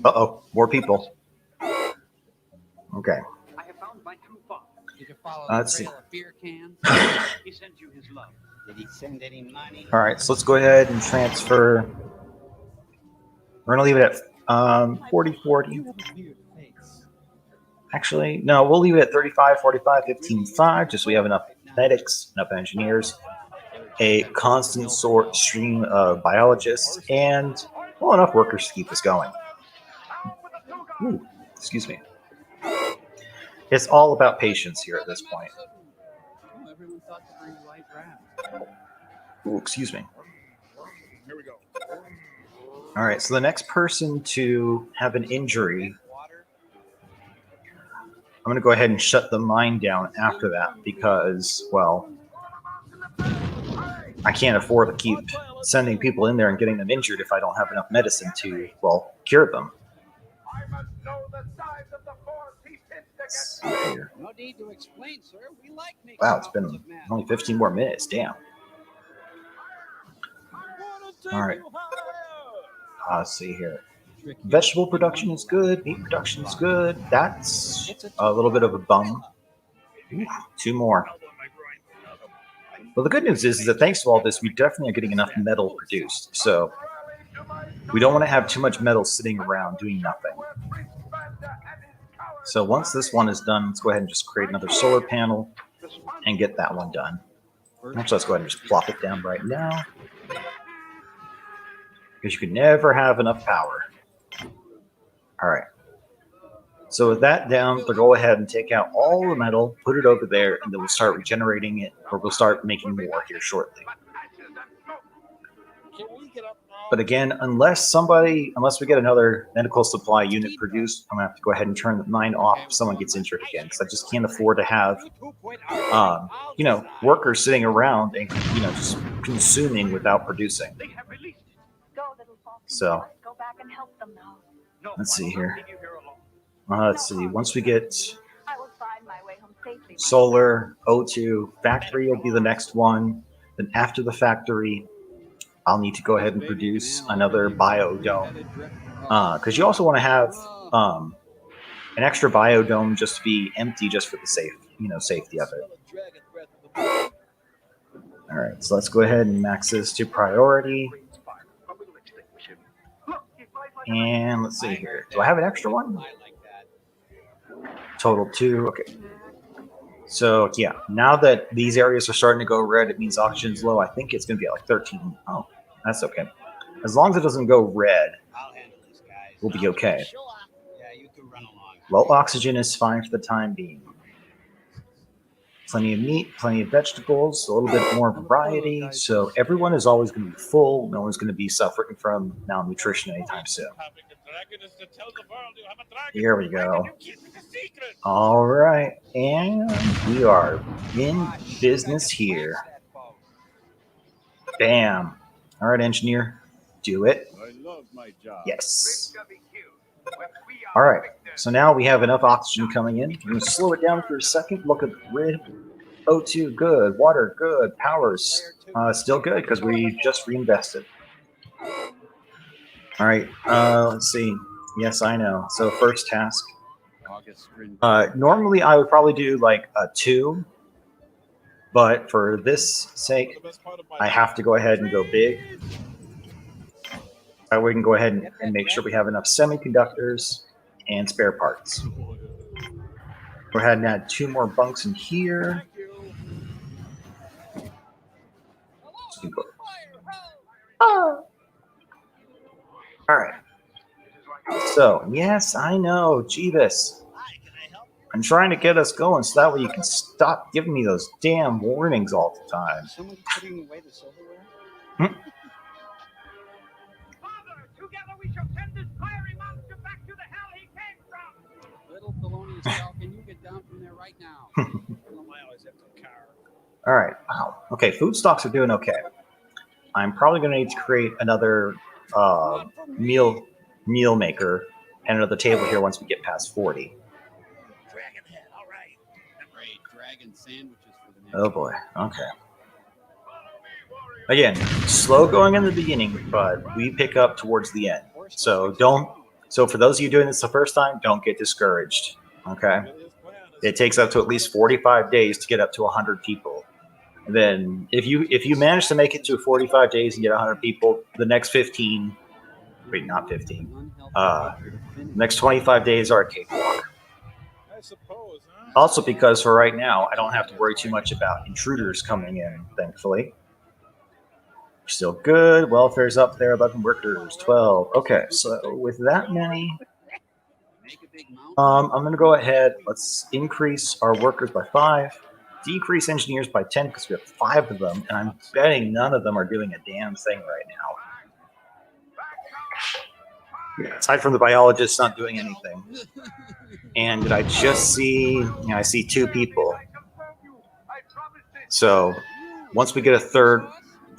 Uh-oh, more people. Okay. I have found my true father. Did you follow Let's the see. trail of beer cans? He sends you his love. Did he send any money? All right, so let's go ahead and transfer. We're going to leave it at 40, 40. Actually, no, we'll leave it at 35, 45, 15, 5, just so we have enough medics, enough engineers, a constant stream of biologists, and, well, enough workers to keep us going. Ooh, excuse me. It's all about patience here at this point. Everyone thought to bring light wrap. Ooh, excuse me. Here we go. All right, so the next person to have an injury, I'm going to go ahead and shut the mine down after that because, well, I can't afford to keep sending people in there and getting them injured if I don't have enough medicine to, well, cure them. No need to explain, sir. We like making Wow, it's been only 15 more minutes. Damn. All right. Let's see here. Vegetable production is good. Meat production is good. That's a little bit of a bum. Ooh, 2 more. Well, the good news is that thanks to all this, we definitely are getting enough metal produced. So we don't want to have too much metal sitting around doing nothing. So once this one is done, let's go ahead and just create another solar panel and get that one done. Actually, let's go ahead and just plop it down right now. Because you can never have enough power. All right. So with that down, we'll go ahead and take out all the metal, put it over there, and then we'll start regenerating it, or we'll start making more here shortly. But again, unless we get another medical supply unit produced, I'm gonna have to go ahead and turn the mine off if someone gets injured again, because I just can't afford to have, workers sitting around and, just consuming without producing. So, Go back and help them now. let's see here. Let's see. Once we get I will find my way home safely. solar, O2, factory will be the next one. Then after the factory, I'll need to go ahead and produce another biodome. Because you also want to have an extra biodome just to be empty, just for the safety of it. All right, so let's go ahead and max this to priority. And let's see here. Do I have an extra one? I like that. Total 2. Okay. So yeah, now that these areas are starting to go red, it means oxygen's low. I think it's going to be at like 13. Oh, that's okay. As long as it doesn't go red, I'll handle this, guys. we'll be okay. Yeah, you two run along. Low oxygen is fine for the time being. Plenty of meat, plenty of vegetables, a little bit more variety. So everyone is always going to be full. No one's going to be suffering from malnutrition anytime soon. Having a dragon is to tell the world you have a dragon. Here we Why go. did you keep it a secret? All right, and we are in business here. Bam. All right, engineer, do it. I love my job. Yes. All right, so now we have enough oxygen coming in. I'm going to slow it down for a second. Look at the grid. O2, good. Water, good. Powers, still good because we just reinvested. All right, let's see. Yes, I know. So first task. Normally I would probably do like a 2, but for this sake, I have to go ahead and go big. That way we can go ahead and make sure we have enough semiconductors and spare parts. Go ahead and add 2 more bunks in here. Oh. All right. So, yes, I know, Jeebus. I'm trying to get us going so that way you can stop giving me those damn warnings all the time. Someone putting away the silverware? Hmm? Father, together we shall send this fiery monster back to the hell he came from. Little felonious falcon, you get down from there right now. I always have to car. All right. Wow. Okay, food stocks are doing okay. I'm probably going to need to create another meal maker and another table here once we get past 40. Dragon head, all right. Great, dragon sandwiches for the next. Oh boy. Okay. Again, slow going in the beginning, but we pick up towards the end. So for those of you doing this the first time, don't get discouraged. Okay. It takes up to at least 45 days to get up to 100 people. And then if you manage to make it to 45 days and get 100 people, the next 15, wait, not 15, next 25 days are a cakewalk. I suppose, huh? Also because for right now, I don't have to worry too much about intruders coming in, thankfully. Still good. Welfare's up there. 11 workers, 12. Okay, so with that many, I'm going to go ahead. Let's increase our workers by 5. Decrease engineers by 10 because we have 5 of them, and I'm betting none of them are doing a damn thing right now. Yeah, aside from the biologists not doing anything. And did I just see, I see 2 people. So once we get a third,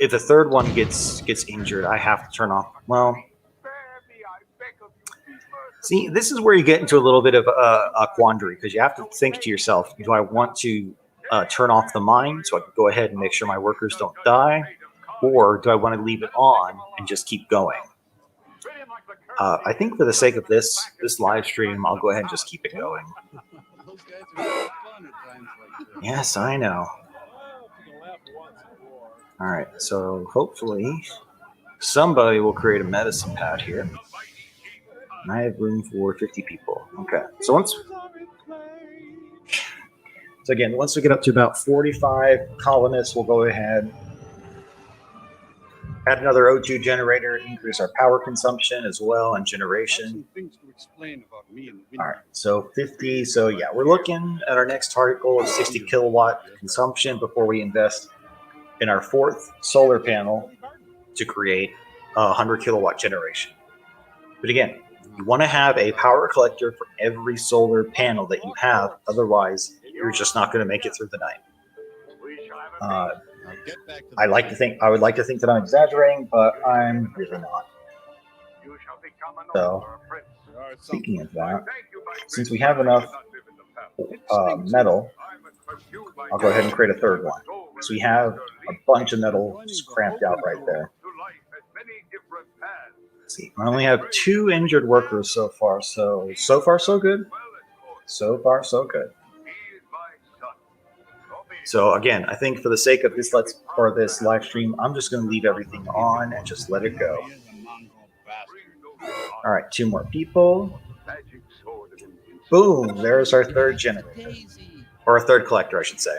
if the third one gets injured, I have to turn off. Well, see, this is where you get into a little bit of a quandary because you have to think to yourself, do I want to turn off the mine so I can go ahead and make sure my workers don't die, or do I want to leave it on and just keep going? I think for the sake of this live stream, I'll go ahead and just keep it going. Those guys are really fun at times like this. Yes, I know. All right, so hopefully somebody will create a medicine pad here. And I have room for 50 people. Okay, so again, once we get up to about 45 colonists, we'll go ahead, add another O2 generator, increase our power consumption as well and generation. Things to explain about me and All right, so 50. So yeah, we're looking at our next target goal of 60 kilowatt consumption before we invest in our 4th solar panel to create a 100 kilowatt generation. But again, you want to have a power collector for every solar panel that you have. Otherwise, you're just not going to make it through the night. I would like to think that I'm exaggerating, but I'm really not. So, speaking of that, since we have enough metal, I'll go ahead and create a 3rd one. So we have a bunch of metal just cramped out right there. Let's see, I only have 2 injured workers so far. So far so good. So far so good. So again, I think for the sake of this this live stream, I'm just going to leave everything on and just let it go. All All right, 2 more people. Magic sword of invincibility. Boom, there's our third generator. Daisy. Or a third collector, I should say.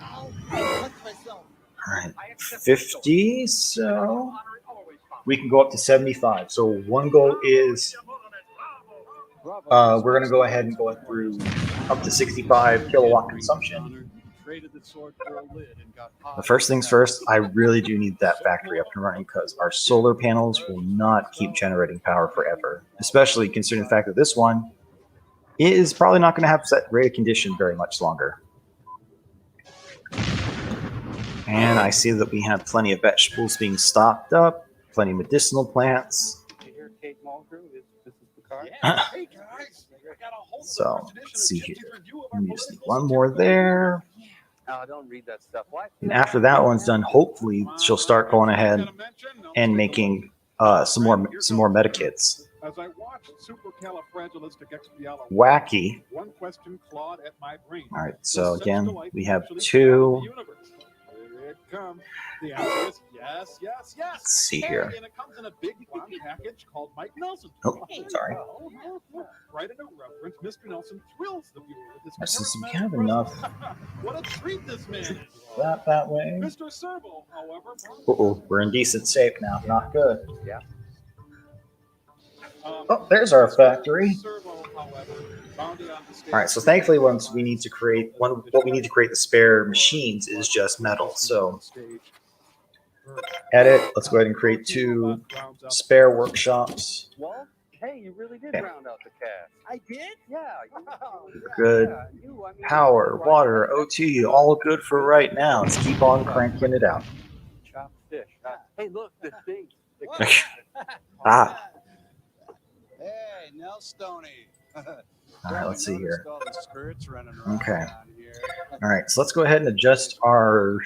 Ow, I cut myself. All right, 50, so we can go up to 75. So one goal is we're going to go ahead and go through up to 65 kilowatt consumption. The first things first, I really do need that factory up and running because our solar panels will not keep generating power forever, especially considering the fact that this one is probably not going to have set rate of condition very much longer. And I see that we have plenty of vegetables being stocked up, plenty of medicinal plants. You hear Kate Mulgrew? This is the car. Hey guys, I got a whole So let's see here. We just need one more there. Oh, don't read that stuff. Why? And after that one's done, hopefully she'll start going ahead and making some more medikits. As I watched supercalifragilisticexpialidocious, Wacky. one question clawed at my brain. All right, so again, we have 2. Here it comes. The answer is yes, yes, yes. Let's see here. And it comes in a big brown package called Mike Nelson. Oh, sorry. Right into reference, Mr. Nelson thrills the viewer with his Since we charismatic have enough presence. What a treat this man is. that way. Mr. Servo, however. Uh-oh, we're in decent shape now. Not good. Yeah. Oh, there's our factory. Servo, however, bounty on the stage. All right, so thankfully, what we need to create the spare machines is just metal. So edit. Let's go ahead and create 2 spare workshops. Well, hey, you really did Okay. round out the cast. I did? Yeah. Good. Yeah, you, I mean, Power, water, OT, all good for right now. Let's keep on cranking it out. Chopped fish. Hey, look, the thing. Ah. Hey, Nell Stoney. All right, let's see here. All the skirts running around Okay. down here. All right, so let's go ahead and adjust our.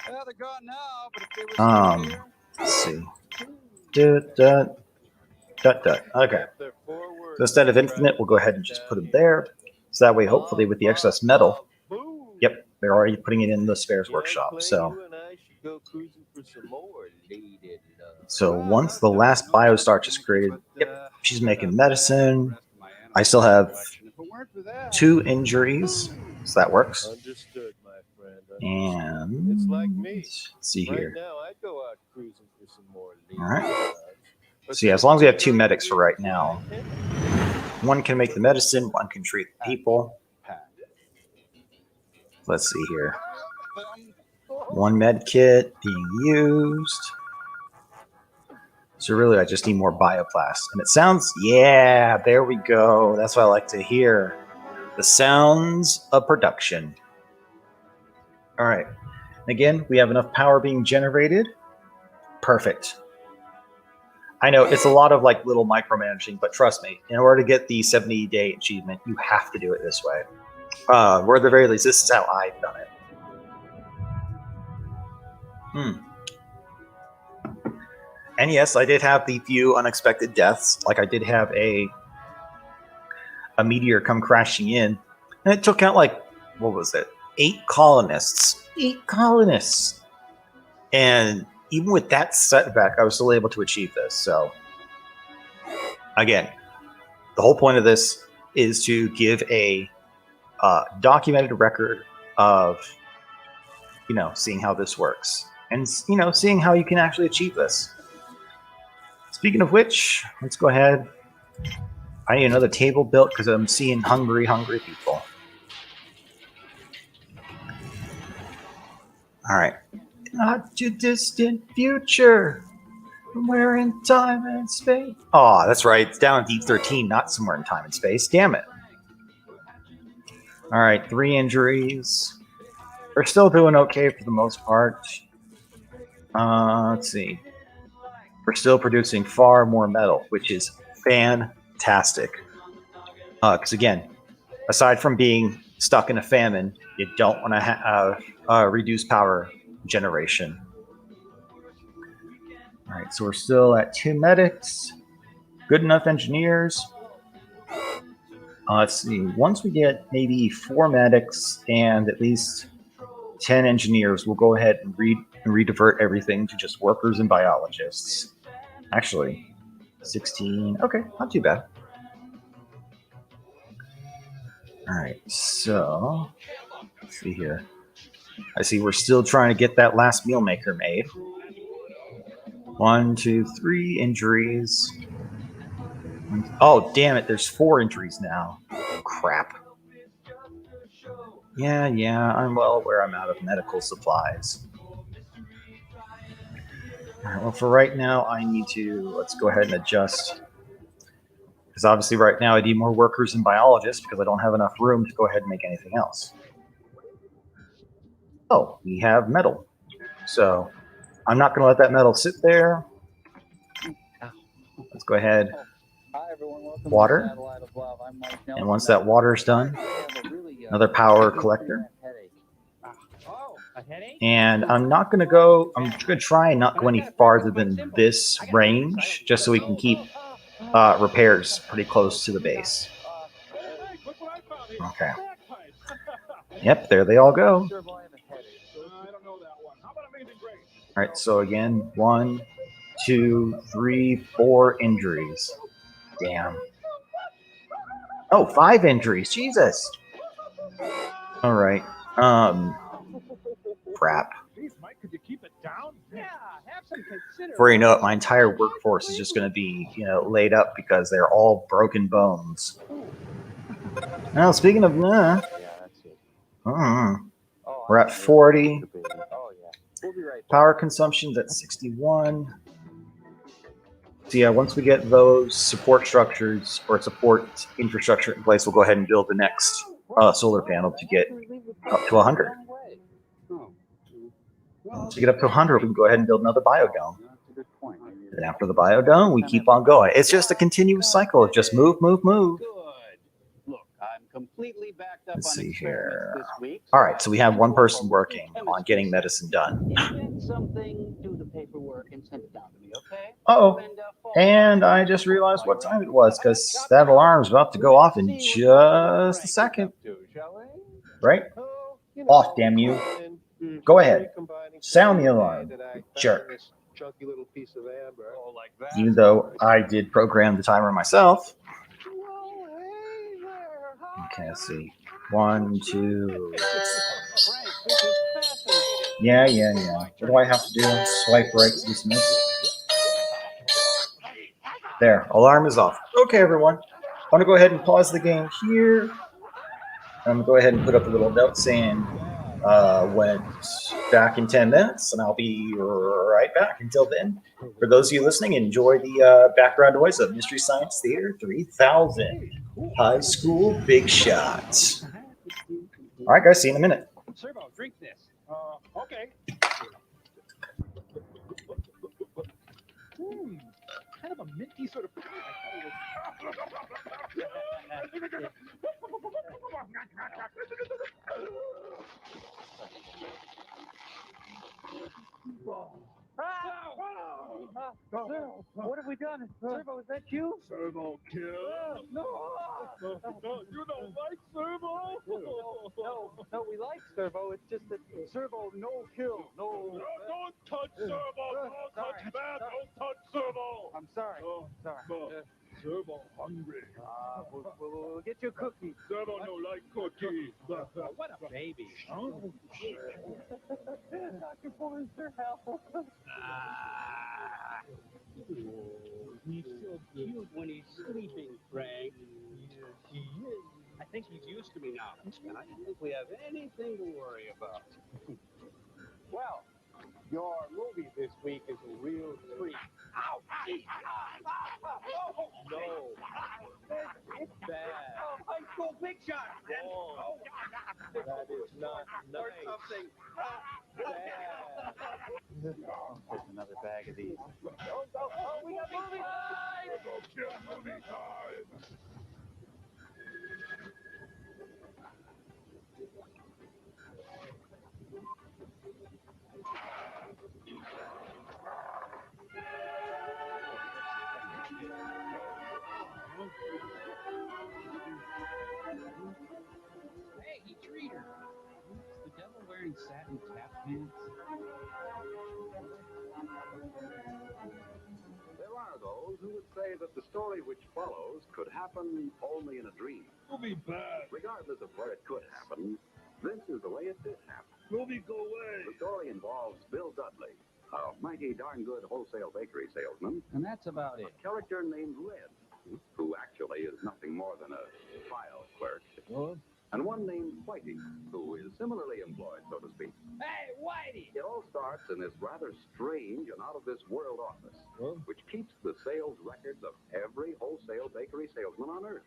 Well, they're gone now, but if they were still here, Let's see. Okay. they're forward. So instead of infinite, we'll go ahead and just put them there. So that way, hopefully, with the excess metal, Boom. yep, they're already putting it in the spares workshop. So, once the last bio starch is created, yep, she's making medicine. I still have 2 injuries, so that works. Understood, my friend. And It's like me. let's see Right here. now, I'd go out cruising for some more leaves. All right. So yeah, as long as we have 2 medics for right now, one can make the medicine, one can treat the people. Let's see here. 1 med kit being used. So really, I just need more bioplast. And it sounds, yeah, there we go. That's what I like to hear. The sounds of production. All right. Again, we have enough power being generated. Perfect. I know it's a lot of like little micromanaging, but trust me, in order to get the 70-day achievement, you have to do it this way. Or at the very least, this is how I've done it. And yes, I did have the few unexpected deaths. Like I did have a meteor come crashing in, and it took out like, what was it? 8 colonists. 8 colonists. And even with that setback, I was still able to achieve this. So again, the whole point of this is to give a documented record of, seeing how this works and, seeing how you can actually achieve this. Speaking of which, let's go ahead. I need another table built because I'm seeing hungry people. All right. Not too distant future. Somewhere in time and space. Oh, that's right. It's down in Deep 13, not somewhere in time and space. Damn it. All right, 3 injuries. We're still doing okay for the most part. Let's see. We're still producing far more metal, which is fantastic. Because again, aside from being stuck in a famine, you don't want to have reduced power generation. All right, so we're still at 2 medics. Good enough engineers. Let's see. Once we get maybe 4 medics and at least 10 engineers, we'll go ahead and redivert everything to just workers and biologists. Actually, 16. Okay, not too bad. All right, so let's see here. I see we're still trying to get that last meal maker made. 1, 2, 3 injuries. Oh, damn it, there's 4 injuries now. Crap. Yeah, I'm well aware I'm out of medical supplies. All right, well, for right now, I need to, let's go ahead and adjust. Because obviously right now I need more workers and biologists because I don't have enough room to go ahead and make anything else. Oh, we have metal. So I'm not going to let that metal sit there. Let's go ahead. Hi, everyone. Welcome Water. to Satellite of Love. I'm Mike Nelson. And once that water's done, another power collector. Oh, a headache? And I'm not going to go, I'm going to try and not go any farther than this range, just so we can keep repairs pretty close to the base. Okay. Yep, there they all go. All right, so again, 1, 2, 3, 4 injuries. Damn. Oh, 5 injuries. Jesus. All right. Crap. Before you know it, my entire workforce is just going to be, laid up because they're all broken bones. Now, speaking of, Yeah, that's it. we're at 40. Oh, yeah. We'll be right back. Power consumption's at 61. So yeah, once we get those support structures or support infrastructure in place, we'll go ahead and build the next solar panel to get up to 100. Once we get up to 100, we can go ahead and build another biodome. And after the biodome, we keep on going. It's just a continuous cycle of just move, move, move. Good. Look, I'm completely backed up Let's on see experiments here. this week. All right, so we have one person working on getting medicine done. Invent something, do the paperwork, and send it down to me, okay? Uh-oh. And I just realized what time it was because that alarm's about to go off in just a second. Right? Off, damn you. Go ahead. Sound the alarm. Jerk. Chunky little piece of amber. Oh, like that. Even though I did program the timer myself. Okay, let's see. 1, 2. Yeah. What do I have to do? Swipe right to dismiss. There, alarm is off. Okay, everyone. I'm going to go ahead and pause the game here. I'm going to go ahead and put up a little note saying when it's back in 10 minutes, and I'll be right back. Until then, for those of you listening, enjoy the background noise of Mystery Science Theater 3000 High School Big Shots. All right, guys, see you in a minute. Servo, drink this. Okay. Kind of a minty sort of. What have we done? Servo, is that you? Servo kill. No. You don't like Servo? No, we like Servo. It's just that Servo no kill. No. Don't touch Servo. Don't touch that. Don't touch Servo. I'm sorry. Servo hungry. We'll get you a cookie. Servo no like cookie. What a baby. Dr. Forrester, help. He's so cute when he's sleeping, Frank. Yes, he is. I think he's used to me now, and I don't think we have anything to worry about. Well, your movie this week is a real treat. Ow! No. It's bad. Oh, high school big shot! Oh, that is not Or nice. something. Bad. There's another bag of these. Oh, we got movie time! Servo kill movie time. Hey, treater. Is the devil wearing satin cap pants? There are those who would say that that the story which follows could happen only in a dream. Movie bad. Regardless of where it could happen, this is the way it did happen. Movie go away. The story involves Bill Dudley, a mighty darn good wholesale bakery salesman, And that's about a it. character named Red, who actually is nothing more than a file clerk, Good. and one named Whitey, who is similarly employed, so to speak. Hey, Whitey! It all starts in this rather strange and out-of-this-world office, which keeps the sales records of every wholesale bakery salesman on Earth.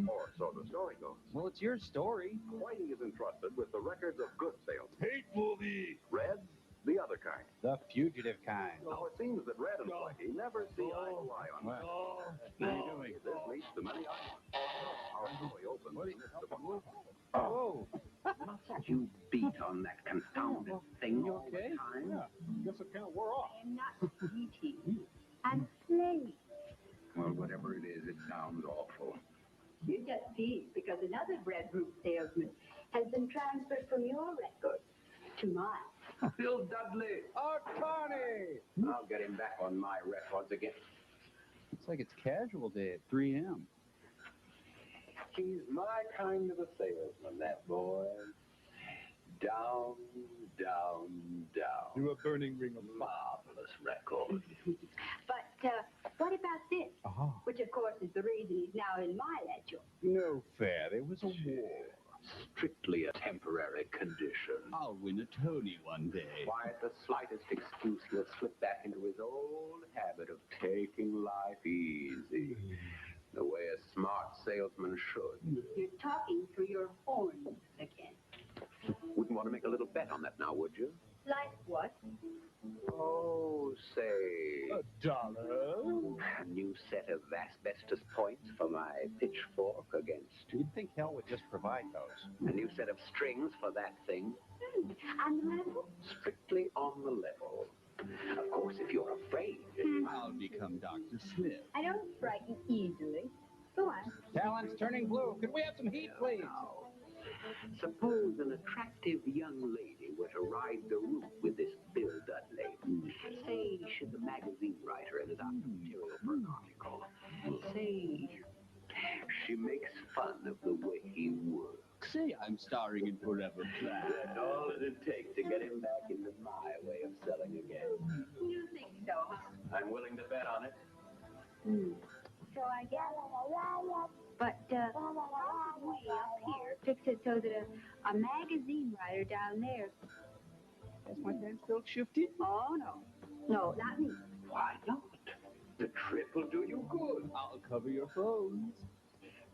Or so the story goes. Well, it's your story. Whitey is entrusted with the records of good salesmen. Hate movie. Red, the other kind. The fugitive kind. Now, it seems that Red and Whitey never see eye to eye on that. What are you doing? This leads to many arguments. Our story opens in the book. Oh, You beat on that confounded thing you all okay? the time. Yeah, guess it kind of wore off. I'm not beating. I'm playing. Well, whatever it is, it sounds awful. You just teased because another bread fruit salesman has been transferred from your record to mine. Bill Dudley! oh, Connie! I'll get him back on my records again. It's like it's casual day at 3 a.m. He's my kind of a salesman, that boy. Down, down, down. You a burning ring of fire. Marvelous record. But what about this? Oh. Which, of course, is the reason he's now in my ledger. No fair. There was a war. Strictly a temporary condition. I'll win a Tony one day. Why, at the slightest excuse, he'll slip back into his old habit of taking life easy. The way a smart salesman should. You're talking through your horns again. Wouldn't want to make a little bet on that now, would you? Like what? Oh, say, $1. a new set of asbestos points for my pitchfork against. You'd think hell would just provide those. A new set of strings for that thing. On the level? Strictly on the level. Of course, if you're afraid. I'll become Dr. Smith. I don't frighten easily. Go on. Talon's turning blue. Could we have some heat, please? Now, suppose an attractive young lady were to ride the roof with this Bill Dudley. Say she's a magazine writer and is after material for an article. Say she makes fun of the way he works. Say I'm starring in Forever Plan. That's all it'd take to get him back into my way of selling again. You think so, huh? I'm willing to bet on it. So I guess. But how could we up here fix it so that a magazine writer down there? Does my dad still shifty? Oh, no. No, not me. Why not? The trip will do you good. I'll cover your phones.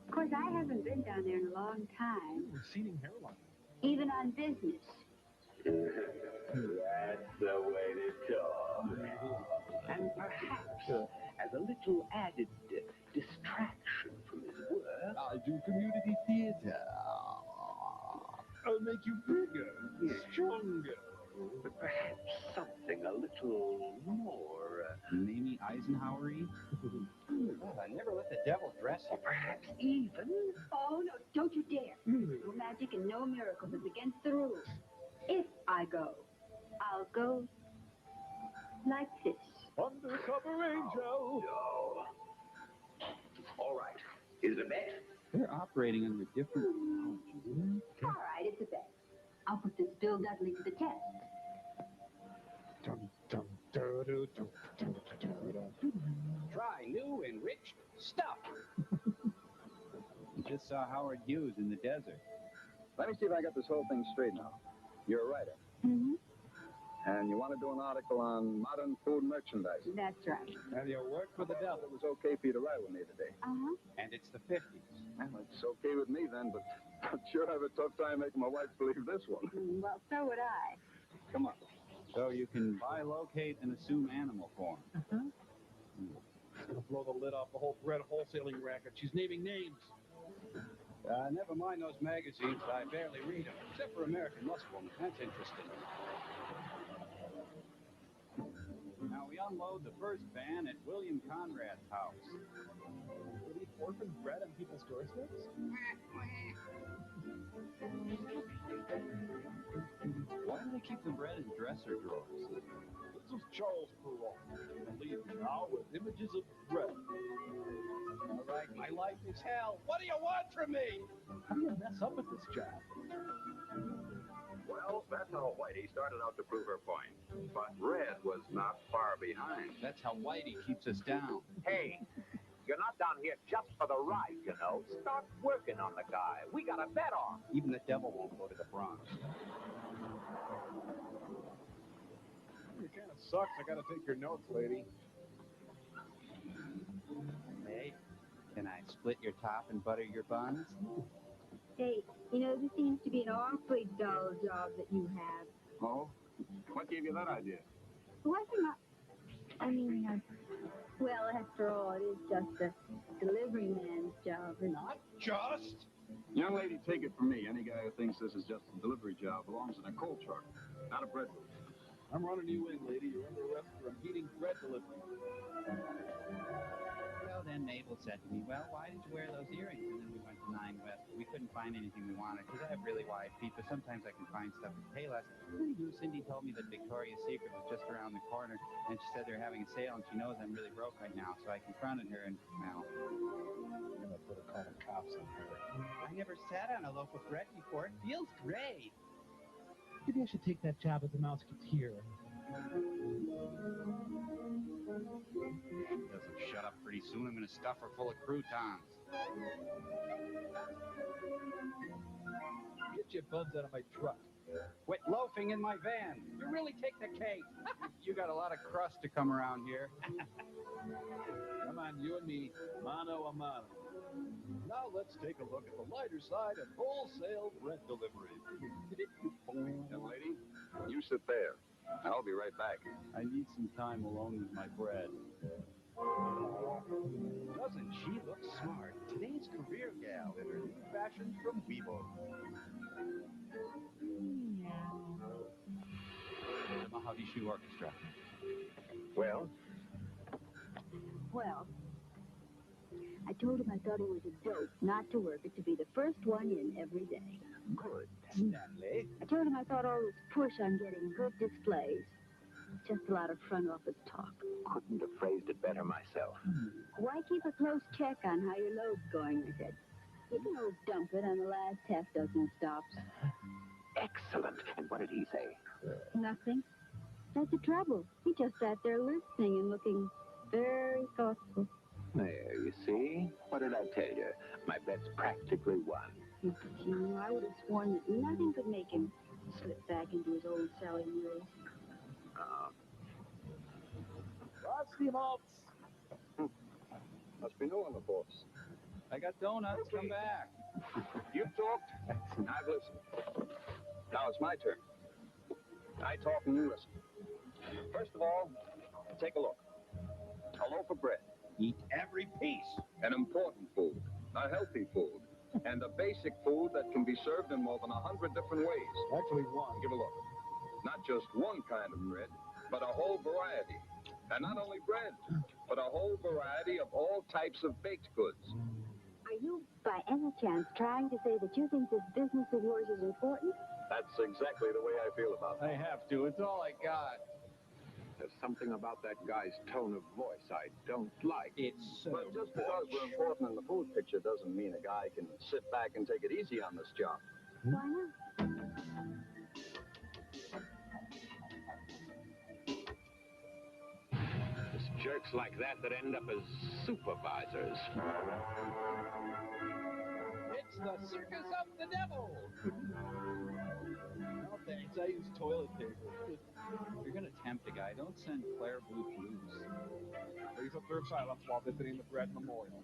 Of course, I haven't been down there in a long time, Receding hairline. even on business. That's the way to talk. And perhaps as a little added distraction from his work. I'll do community theater. I'll make you bigger, stronger. But perhaps something a little more, Mamie Eisenhower-y? I never let the devil dress you. or perhaps even. Oh, no, don't you dare. No magic and no miracles. It's against the rules. If I go, I'll go like this. Undercover angel. No. All right. Is it a bet? They're operating under different technologies. All right, it's a bet. I'll put this Bill Dudley to the test. Dum, dum, do, do, do, do, do, do. Try new and rich stuff. You just saw Howard Hughes in the desert. Let me see if I got this whole thing straight now. You're a writer, Mm-hmm. and you want to do an article on modern food merchandise. That's right. Have you worked for the It devil? was okay for you to write with me today. Uh-huh. And it's the 50s. Well, it's okay with me then, but I'd sure have a tough time making my wife believe this one. Well, so would I. Come on. So you can bilocate and assume animal form. It's gonna blow the lid off the whole bread wholesaling racket. She's naming names. Never mind those magazines. I barely read them, except for American Muscle Woman. That's interesting. Now we unload the first van at William Conrad's house. Did he orphan bread on people's doorsteps? Why do they keep the bread in dresser drawers? This is Charles Perrault. And leave you now with images of bread. All right, my life is hell. What do you want from me? How do you mess up at this job? Well, that's how Whitey started out to prove her point. But Red was not far behind. That's how Whitey keeps us down. Hey, you're not down here just for the ride, you know. Start working on the guy. We got a bet on. Even the devil won't go to the Bronx. It kind of sucks. I gotta take your notes, lady. Hey, can I split your top and butter your buns? Hey, you know, this seems to be an awfully dull job that you have. Oh? What gave you that idea? Wasn't I mean, well, after all, it is just a delivery man's job. Not just. Young lady, take it from me. Any guy who thinks this is just a delivery job belongs in a coal truck, not a bread booth. I'm running you in, lady. You're under arrest for impeding bread delivery. Well, then Mabel said to me, well, why did you wear those earrings? And then we went to 9 West. We couldn't find anything we wanted because I have really wide feet, but sometimes I can find stuff to pay less. Anywho, Cindy told me that Victoria's Secret was just around the corner, and she said they're having a sale, and she knows I'm really broke right now. So I confronted her, and, well, I'm gonna put a call the cops on her. I never sat on a loaf of bread before. It feels great. Maybe I should take that job as a mouseketeer. Doesn't shut up pretty soon. I'm going to stuff her full of croutons. Get your buns out of my truck. Quit loafing in my van. You really take the cake. You got a lot of crust to come around here. Come on, you and me, mano a mano. Now let's take a look at the lighter side of wholesale bread delivery. Young lady, you sit there. I'll be right back. I need some time alone with my bread. Doesn't she look smart? Today's career gal in her new fashion from Weibo. The Maharishi Orchestra. Well? Well, I told him I thought it was a joke not to work it to be the first one in every day. Good. Stanley. I told him I thought all this push on getting good displays was just a lot of front office talk. Couldn't have phrased it better myself. Why keep a close check on how your load's going, I said. You can always dump it on the last half dozen stops. Excellent. And what did he say? Nothing. That's the trouble. He just sat there listening and looking very thoughtful. There, you see? What did I tell you? My bet's practically won. You know, I would have sworn that nothing could make him slip back into his old selling ways. Frosty malts. Must be new on the force. I got donuts. Come back. You've talked, I've listened. Now it's my turn. I talk and you listen. First of all, take a look. A loaf of bread. Eat every piece. An important food, a healthy food, and a basic food that can be served in more than 100 different ways. Actually, one. Give a look. Not just one kind of bread, but a whole variety. And not only bread, but a whole variety of all types of baked goods. Are you, by any chance, trying to say that you think this business of yours is important? That's exactly the way I feel about it. I have to. It's all I got. There's something about that guy's tone of voice I don't like. It's so But just because we're important in the food picture doesn't mean a guy can sit back and take it easy on this job. Why not? It's jerks like that end up as supervisors. It's the circus of the devil. No thanks, I use toilet paper. If you're going to tempt a guy, don't send Claire Blue Blues. Please observe silence while visiting the bread memorial.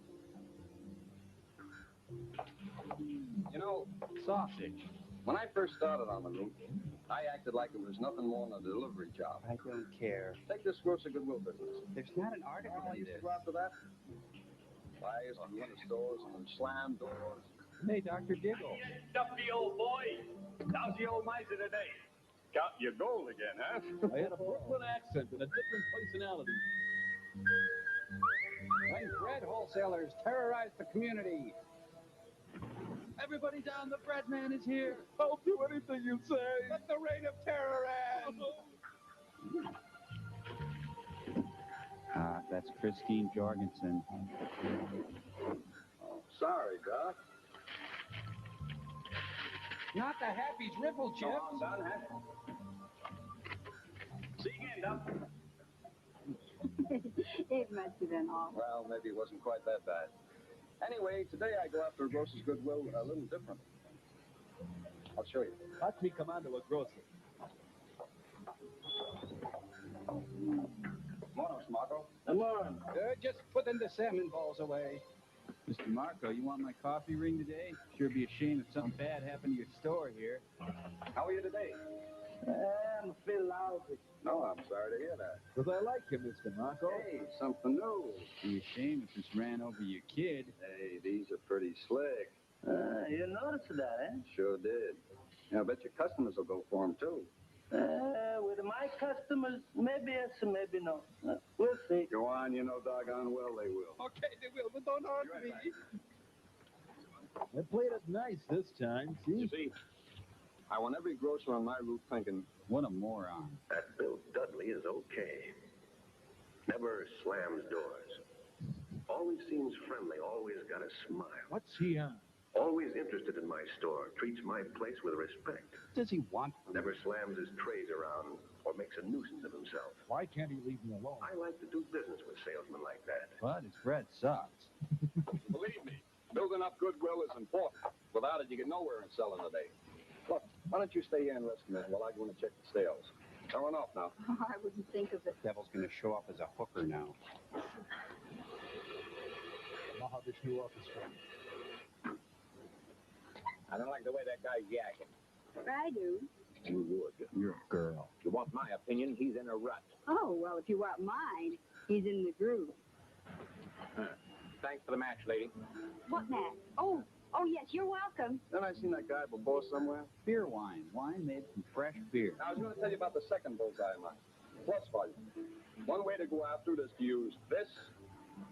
You know, Sausage. when I first started on the route, I acted like it was nothing more than a delivery job. I don't care. Take this gross of goodwill business. There's not an article I in used this. to go after that. Flyers on window stores and slam doors. Hey, Dr. Giggle. Stuffy old boy. How's the old miser today? Got your gold again, huh? I had a Brooklyn accent and a different personality. When bread wholesalers terrorize the community. Everybody down, the bread man is here. I'll do anything you say. Let the reign of terror end. That's Christine Jorgensen. Sorry, Doc. Not the Happy's Ripple Chips. Come on, Don. See you again, Doc. It must have been awful. Well, maybe it wasn't quite that bad. Anyway, today I go after a grocer's goodwill a little different. I'll show you. Watch me come on to a grocer. Morning, Marco. Come on. Just putting the salmon balls away. Mr. Marco, you want my coffee ring today? Sure be a shame if something bad happened to your store here. How are you today? I'm feeling lousy. No, I'm sorry to hear that. Because I like you, Mr. Marco. Hey, something new. Be a shame if this ran over your kid. Hey, these are pretty slick. You noticed that, eh? Sure did. Yeah, I bet your customers will go for them, too. With my customers, maybe yes, maybe no. We'll see. Go on, you know doggone well they will. Okay, they will, but don't hurt me. They played it nice this time, see? You see, I want every grocer on my route thinking, What a moron. That Bill Dudley is okay. Never slams doors. Always seems friendly, always got a smile. What's he on? Always interested in my store, treats my place with respect. What does he want? Never slams his trays around or makes a nuisance of himself. Why can't he leave me alone? I like to do business with salesmen like that. But his bread sucks. believe me, building up goodwill is important. Without it, you get nowhere in selling today. Look, why don't you stay here and rest a minute while I go in and check the sales? Going off now. Oh, I wouldn't think of it. Devil's gonna show up as a hooker now. I'll have this new office for me. I don't like the way that guy's yakking. I do. You would. You're a girl. If you want my opinion, he's in a rut. Oh, well, if you want mine, he's in the groove. Thanks for the match, lady. What, Matt? Oh, yes, you're welcome. Then I seen that guy before somewhere. Beer wine. Wine made from fresh beer. Now, I was going to tell you about the second bullseye of mine. Plus volume. One way to go after it is to use this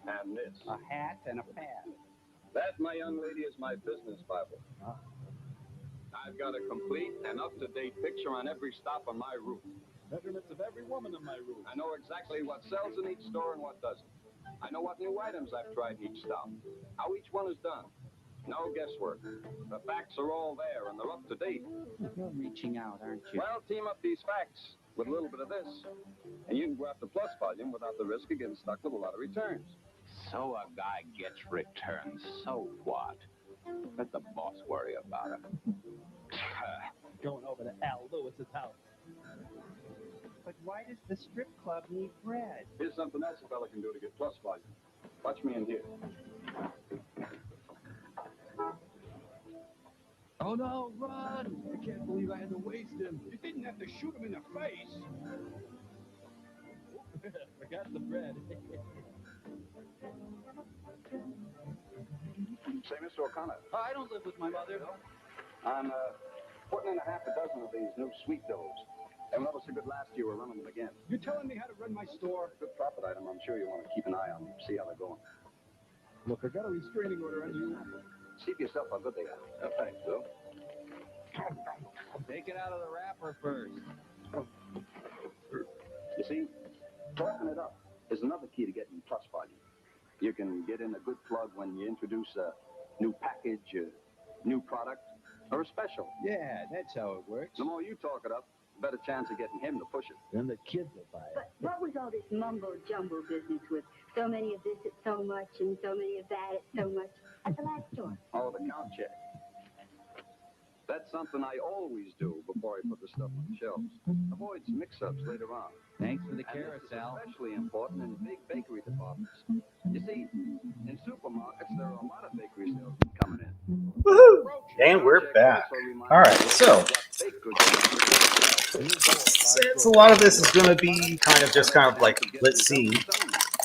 and this. A hat and a pad. That, my young lady, is my business Bible. I've got a complete and up-to-date picture on every stop on my route. Measurements of every woman in my room. I know exactly what sells in each store and what doesn't. I know what new items I've tried in each stop. How each one is done. No guesswork. The facts are all there and they're up to date. You're reaching out, aren't you? Well, team up these facts with a little bit of this, and you can go after plus volume without the risk of getting stuck with a lot of returns. So a guy gets returns. So what? Let the boss worry about it. Going over to Al Lewis's house. But why does the strip club need bread? Here's something else a fella can do to get plus volume. Watch me in here. Oh no, run! I can't believe I had to waste him. You didn't have to shoot him in the face. Forgot the bread. Say, Mr. O'Connor, I don't live with my mother. I'm putting in a half a dozen of these new sweet doughs. And when I was so good last year, we're running them again. You're telling me how to run my store? Good profit item. I'm sure you want to keep an eye on them, see how they're going. Look, I got a restraining order on you. See for yourself how good they are. Thanks, Bill. Take it out of the wrapper first. You see, talking it up is another key to getting plus volume. You can get in a good plug when you introduce a new package, a new product, or a special. Yeah, that's how it works. The more you talk it up, the better chance of getting him to push it. Then the kids will buy it. But what was all this mumbo-jumbo business with so many of this at so much and so many of that at so much at the last store? Oh, the count check. That's something I always do before I put the stuff on the shelves. Avoids mix-ups later on. Thanks for the And this is carousel. especially important in big bakery departments. You see, in supermarkets, there are a lot of bakery salesmen coming in. Woohoo! And we're back. All right, so since a lot of this is going to be kind of like, let's see.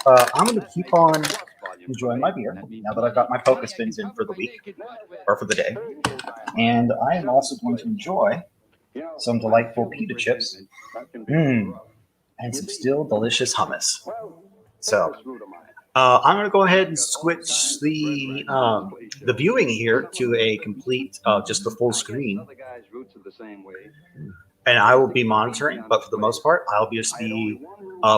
I'm going to keep on enjoying my beer now that I've got my poker spins in for the week or for the day. And I am also going to enjoy some delightful pita chips and some still delicious hummus. So I'm going to go ahead and switch the viewing here to a complete, just the full screen, Other guys' roots are the same way. and I will be monitoring. But for the most part, I'll just be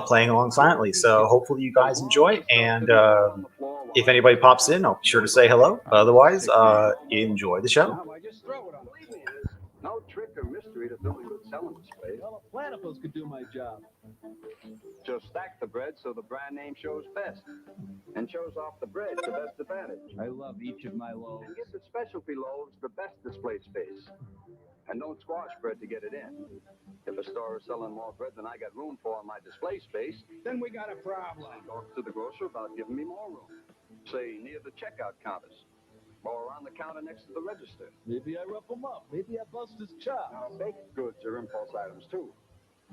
playing along silently. So hopefully you guys enjoy, and if anybody pops in, I'll be sure to say hello. Otherwise, enjoy the show. Now, I just throw it on. Believe me, there's no trick or mystery to building good selling displays. Well, a platypus could do my job. Just stack the bread so the brand name shows best and shows off the bread to best advantage. I love each of my loaves. And give the specialty loaves the best display space. And don't squash bread to get it in. If a store is selling more bread than I got room for in my display space, Then we got a problem. talk to the grocer about giving me more room. Say, near the checkout counters. Or on the counter next to the register. Maybe I rough him up. Maybe I bust his chops. Now, baked goods are impulse items, too.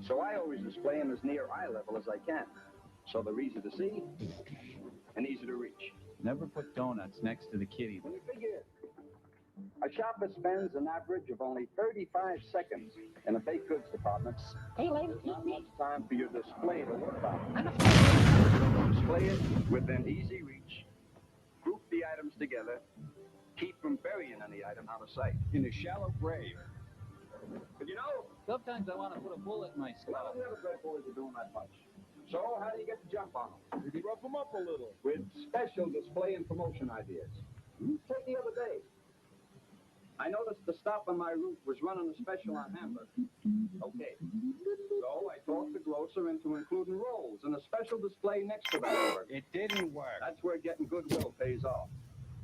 So I always display them as near eye level as I can. So they're easy to see and easy to reach. Never put donuts next to the kitty. When you figure it, a shopper spends an average of only 35 seconds in a baked goods department. Hey, lady, There's not much time for your display to work on. I'm Display it within easy reach. Group the items together. Keep from burying any item out of sight. In a shallow grave. But you know, Sometimes I want to put a bullet in my a lot skull. of the other bread boys are doing that much. So how do you get the jump on them? Maybe rough him up a little. With special display and promotion ideas. Take the other day. I noticed the stop on my route was running a special on hamburger. Okay. So I talked the grocer into including rolls and a special display next to the hamburger. It didn't work. That's where getting goodwill pays off.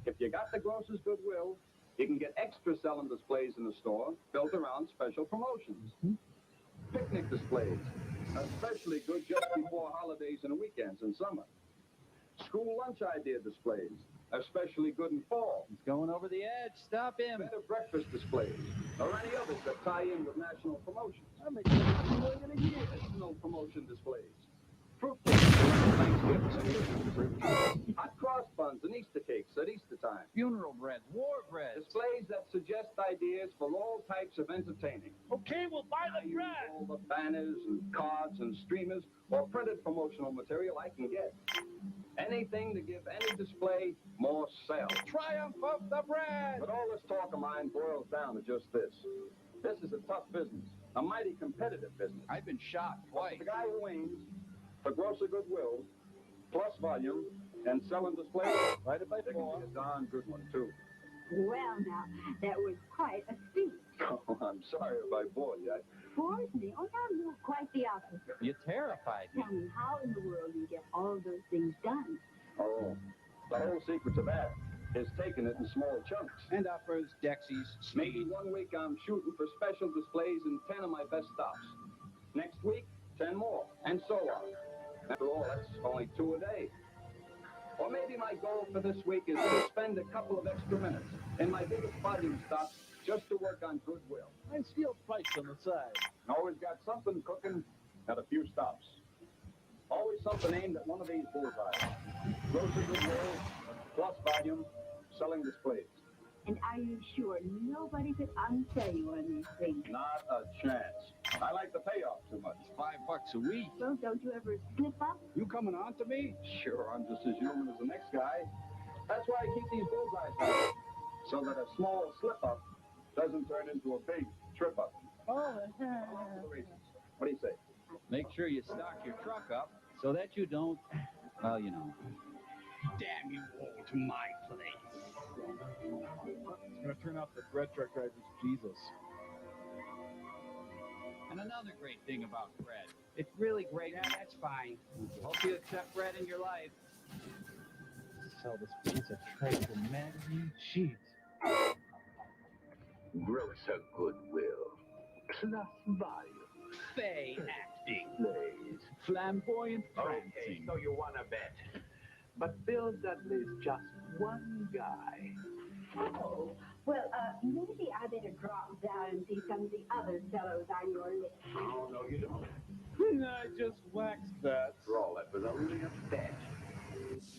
If you got the grocer's goodwill, you can get extra selling displays in the store built around special promotions. Picnic displays, especially good just before holidays and weekends in summer. School lunch idea displays, especially good in fall. He's going over the edge. Stop him. Better breakfast displays, or any others that tie in with national promotions. I make $2 million a year. Additional promotion displays. Fruit cakes around Thanksgiving and Christmas. Hot cross buns and Easter cakes at Easter time. Funeral bread, war bread. Displays that suggest ideas for all types of entertaining. Okay, we'll buy the bread. All the banners and cards and streamers or printed promotional material I can get. Anything to give any display more sales. Triumph of the bread. But all this talk of mine boils down to just this. This is a tough business, a mighty competitive business. I've been shot twice. The guy who wins, for grocer goodwill, plus volume, and selling displays, Right it by they can four. be a darn good one, too. Well, now, that was quite a speech. Oh, I'm sorry if I bored you. Bores me? Oh, no, quite the opposite. You terrified me. Tell me, how in the world do you get all of those things done? Oh, the whole secret to that is taking it in small chunks. And uppers, Dexies, Maybe Smedes. 1 week I'm shooting for special displays in 10 of my best stops. Next week, 10 more, and so on. After all, that's only 2 a day. Or maybe my goal for this week is to spend a couple of extra minutes in my biggest volume stops just to work on goodwill. Nice steel pipes on the side. Always got something cooking at a few stops. Always something aimed at one of these bullseyes. Grocery goodwill, plus volume, selling displays. And are you sure nobody could unsell you on these things? Not a chance. I like the payoff too much. $5 a week. Well, don't you ever slip up? You coming on to me? Sure, I'm just as human as the next guy. That's why I keep these bullseyes down, so that a small slip-up doesn't turn into a big trip-up. Oh, What do you say? Make sure you stock your truck up so that you don't, well, you know. Damn you all to my place. it's gonna turn out the bread truck driver's Jesus. And another great thing about bread. It's really great. Yeah, that's fine. Hope you accept bread in your life. Sell this piece of tripe in magazine sheets. Grocer goodwill. Plus volume. Fey acting. Displays. Flamboyant Okay, prancing. so you want to bet. But Bill Dudley's just one guy. Oh, well, maybe I better drop down and see some of the other fellows on your list. Oh, no, you don't. I just waxed that. After all, that was only a bet.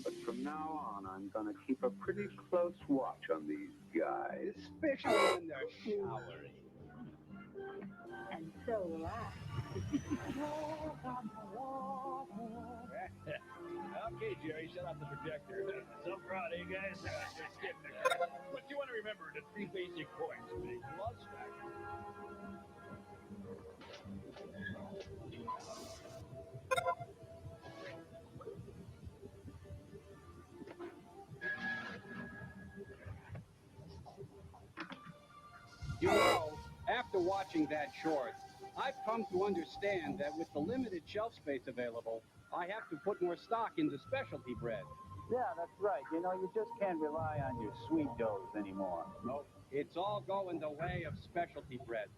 But from now on, I'm going to keep a pretty close watch on these guys. Especially when they're showering. And so will I. Okay, Okay, Jerry, shut off the projector. So proud of you guys. But you want to remember the 3 basic points. Big plus factor. You know, after watching that short, I've come to understand that with the limited shelf space available, I have to put more stock into specialty bread. Yeah, that's right. You know, you just can't rely on your sweet doughs anymore. Nope. It's all going the way of specialty breads.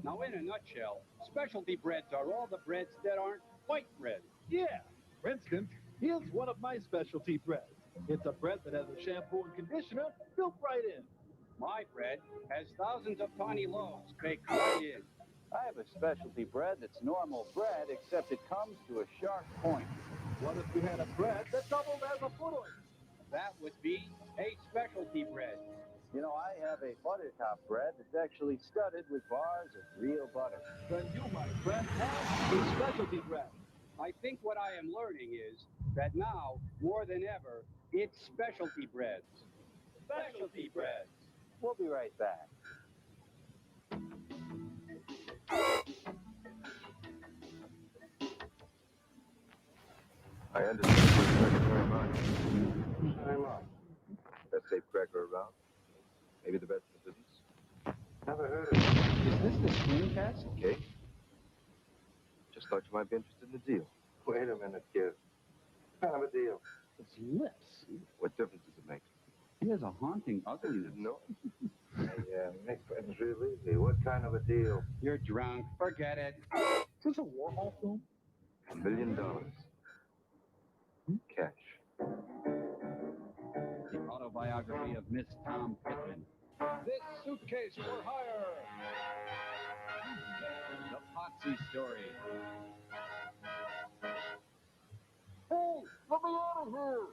Now, in a nutshell, specialty breads are all the breads that aren't white bread. Yeah. For instance, here's one of my specialty breads. It's a bread that has a shampoo and conditioner built right in. My bread has thousands of tiny loaves baked right in. I have a specialty bread that's normal bread, except it comes to a sharp point. What if we had a bread that doubled as a pudding? That would be a specialty bread. You know, I have a buttertop bread that's actually studded with bars of real butter. Then you, my friend, have a specialty bread. I think what I am learning is that now, more than ever, it's specialty breads. Specialty breads. We'll be right back. I understand you respect it very much. Very much. Best safe cracker around. Maybe the best in the business. Never heard of it. Is this the screencast? Okay. Just thought you might be interested in the deal. Wait a minute, kid. What kind of a deal? It's lips. What difference does it make? He has a haunting You ugliness. didn't know? Yeah, make friends real easy. What kind of a deal? You're drunk. Forget it. Is this a Warhol film? $1 million. Cash. The autobiography of Miss Tom Pittman. This suitcase for hire. The Potsy story. Hey, let me out of here.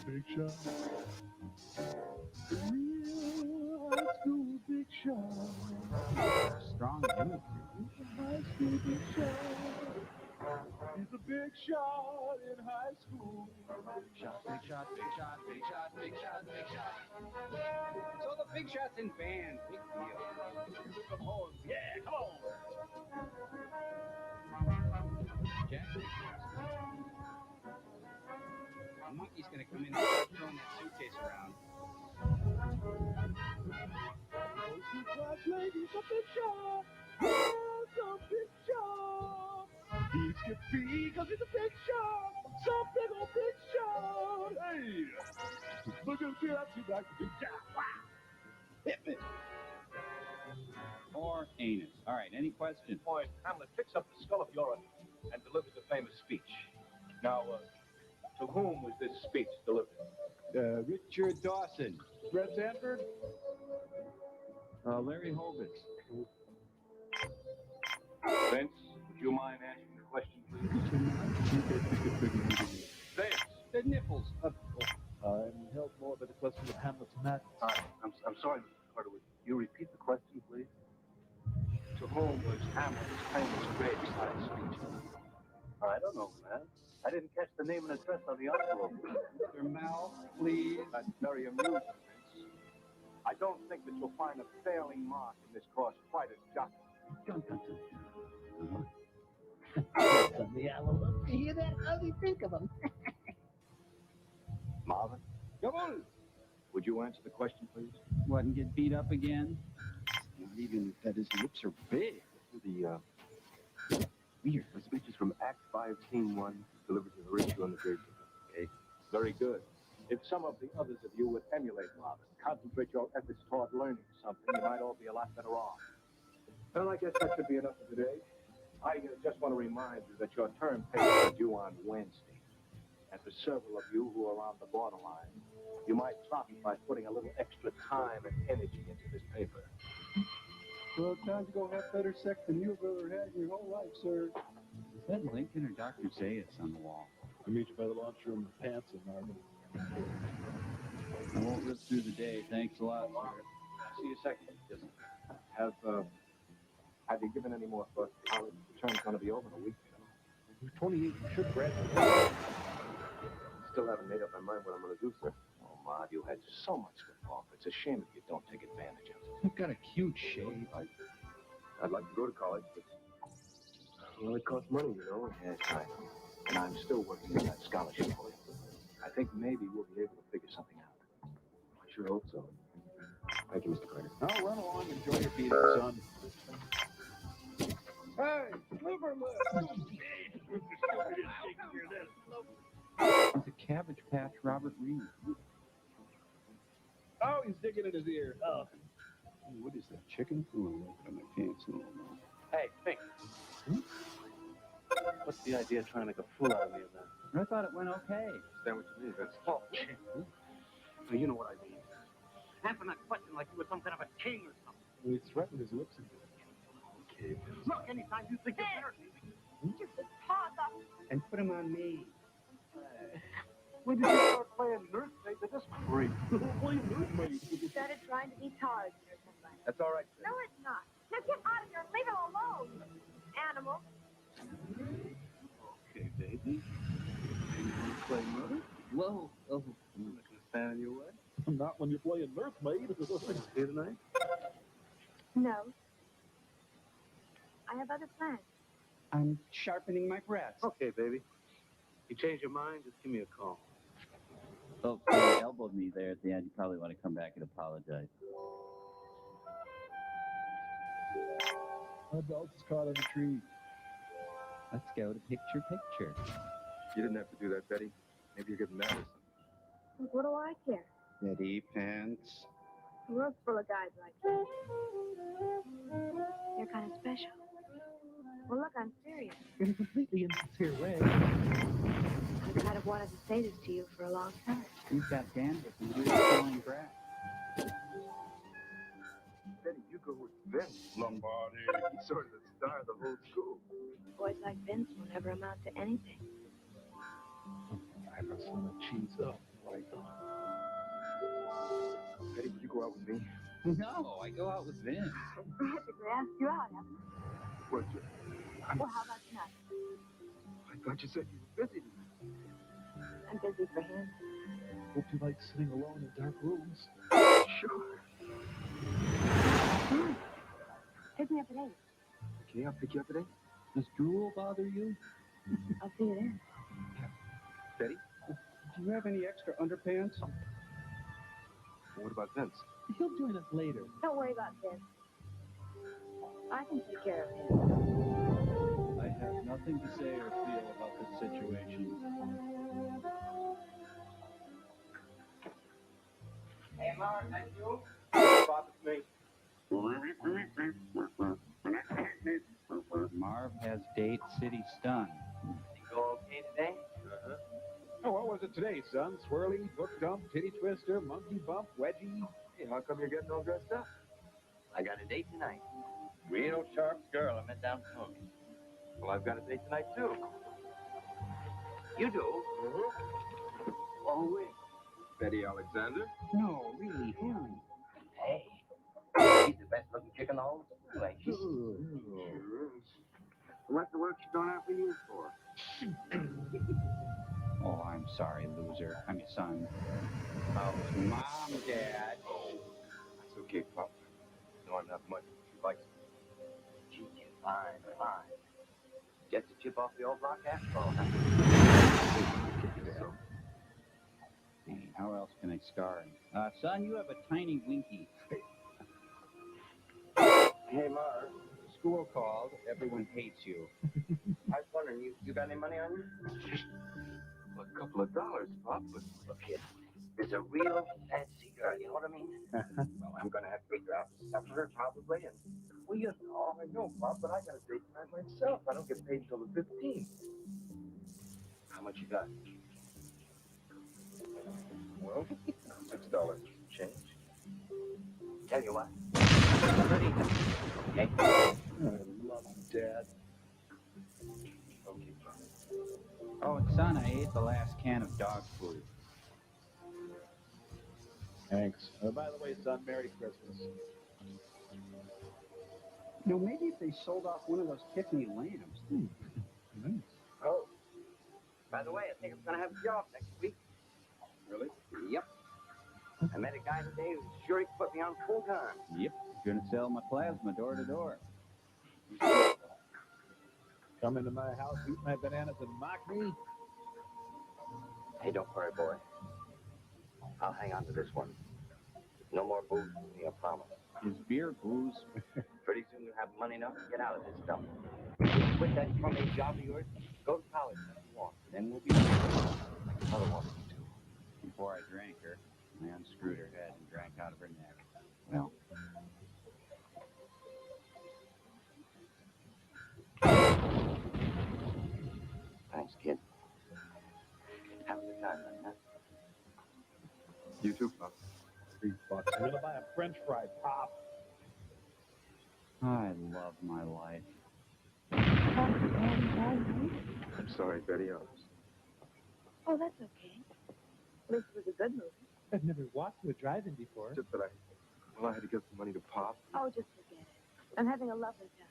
Big shot. Real high school big shot. Strong image. High school big shot. He's a big shot in high school. Big shot, big shot, big shot, big shot, big shot, big shot. So the big shots in band. Big deal. With the horns. Yeah, come on. Jack. A monkey's gonna come in and start throwing that suitcase around. Those class ladies, a big shot. Yes, a big shot. He's Skippy because he's a big shot. Some big old big shot. Hey, look at me, that's back to big shot. Wow. Hit me. Or anus. All right, any questions? Point, Hamlet picks up the skull of Europe and delivers a famous speech. Now, to whom was this speech delivered? Richard Dawson. Brett Sanford? Larry Hovitz. Vince, would you mind answering the question, please? Vince! The nipples. I'm held more by the question of Hamlet's madness. I'm sorry, Mr. Carter. Would you repeat the question, please? To whom was Hamlet's famous graveside speech? I don't know, man. I didn't catch the name and address on the envelope. Mr. Mel, please. That's very amusing, Vince. I don't think that you'll find a failing mark in this course quite as shocking. On the envelope. You hear that? How do you think of him? Marvin, Come on. would you answer the question, please? What, and get beat up again? Not even that his lips are big. Weird. The speech is from Act 5, Scene 1, delivered to Horatio on the Jersey. Okay. Very good. If some of the others of you would emulate Marvin, concentrate your efforts toward learning something, you might all be a lot better off. Well, I guess that should be enough for today. I just want to remind you that your term papers are due on Wednesday. And for several of you who are on the borderline, you might top it by putting a little extra time and energy into this paper. Well, time to go have better sex than you've ever had in your whole life, sir. Is that Lincoln or Dr. Zayas on the wall? I'll meet you by the lunchroom with pants and Marvin. I won't live through the day. Thanks a lot, sir. See you second. Yes. Have you given any more thought to college? The term's going to be over in a week, you know. You're 28. You should graduate. Still haven't made up my mind what I'm going to do, sir. Oh, Ma, you had so much to offer. It's a shame if you don't take advantage of it. You've got a cute shape. I'd like to go to college, but well, it costs money, you know. Yes, I know. And I'm still working on that scholarship for you. I think maybe we'll be able to figure something out. I sure hope so. Thank you, Mr. Carter. Now run along and enjoy your beating, son. Hey, liver He's a Cabbage Patch Robert Reed. Oh, he's digging in his ear. Oh. What is that, chicken? Oh, I'm looking at my pants. No, no. Hey, Pink. What's the idea of trying to make a fool out of me in that? I thought it went okay. Understand what you mean, Vince? Oh, well, you know what I mean. Answer my question like you were some kind of a king or something. He threatened his lips again. Okay, Vince. Look, anytime you think you're better than me, Just a paws up. And put him on me. when did you start playing nursemaid to this freak? Playing nursemaid. You started trying to be taller than somebody. That's all right, Vince. No, it's not. Now get out of here and leave him alone. Animal. Okay, baby. You want to play mother? Whoa. Oh, I'm not going to stand in your way. Not when you're playing nursemaid. Here tonight? No. I have other plans. I'm sharpening my breast. Okay, baby. You change your mind, just give me a call. Oh, so you elbowed me there at the end. You probably want to come back and apologize. My belt is caught on the tree. Let's go to picture. You didn't have to do that, Betty. Maybe you're getting mad or something. Look, what do I care? Betty Pants. The world's full of guys like you. You're kind of special. Well, look, I'm serious. In a completely insincere way. I've kind of wanted to say this to you for a long time. You've got bandwidth and you're selling grass. Betty, you go with Vince. Lombardi. He's sort of the star of the whole school. Boys like Vince will never amount to anything. I must want to cheese up. Like, Betty, would you go out with me? No, I go out with Vince. Practically asked you out, haven't What, you? I? Well, how about tonight? I thought you said you were busy tonight. I'm busy for him. hope you like sitting alone in dark rooms. Sure. Pick me up at 8. Okay, I'll pick you up at 8. Does drool bother you? I'll see you there. Betty? Do you have any extra underpants? What about Vince? He'll join us later. Don't worry about Vince. I can take care of him. I have nothing to say or feel about this situation. Hey, Mark, that's you? Bob, it's me. Marv has date City Stun. You go okay today? Oh, what was it today, son? Swirly, book dump, titty twister, monkey bump, wedgie? Hey, how come you're getting all dressed up? I got a date tonight. Real sharp girl I met down smoking. Well, I've got a date tonight, too. You do? Oh, wait. Betty Alexander? No, really, Harry. Hey, she's the best looking chick in the whole school, ain't she? Sure is. What the work you don't have for you for? Oh, I'm sorry, loser. I'm your son. Oh, Mom, Dad. That's okay, Pop. No, I'm not much. She likes me. She is fine. Just a chip off the old block after all. So, Hey, how else can I scar him? Son, you have a tiny winky. Hey, Marv. School called. Everyone hates you. I was wondering, you got any money on you? well, a couple of dollars, Pop, but Look, kid, there's a real fancy girl, you know what I mean? Well, I'm gonna have to figure out stuff for her probably, and well, you know, I know, Bob, but I got a date tonight myself. I don't get paid until the 15th. How much you got? well, $6 change. Tell you what. Okay? I love you, Dad. Okay, Pop. Oh, and son, I ate the last can of dog food. Thanks. By the way, son, Merry Christmas. Maybe if they sold off one of those Tiffany lamps. Nice. Oh, By the way, I think I'm going to have a job next week. Really? Yep. I met a guy today who's sure he can put me on full time. Yep. Gonna sell my plasma door to door. Come into my house, eat my bananas, and mock me? Hey, don't worry, boy. I'll hang on to this one. No more booze for me, I promise. Is beer booze? Pretty soon you'll have money enough to get out of this stuff. Quit that crummy job of yours. Go to college if you want. Then we'll be Like another one too. Before I drank her, I unscrewed her head and drank out of her neck. Well, Thanks, kid. Have a good time, then, huh? You too, Pop. $3. I'm gonna buy a French fry, Pop. I love my life. I'm sorry, Betty. Oh, that's okay. At least it was a good movie. I've never walked to a drive-in before. Just that I had to give some money to Pop. Oh, just forget it. I'm having a lovely time.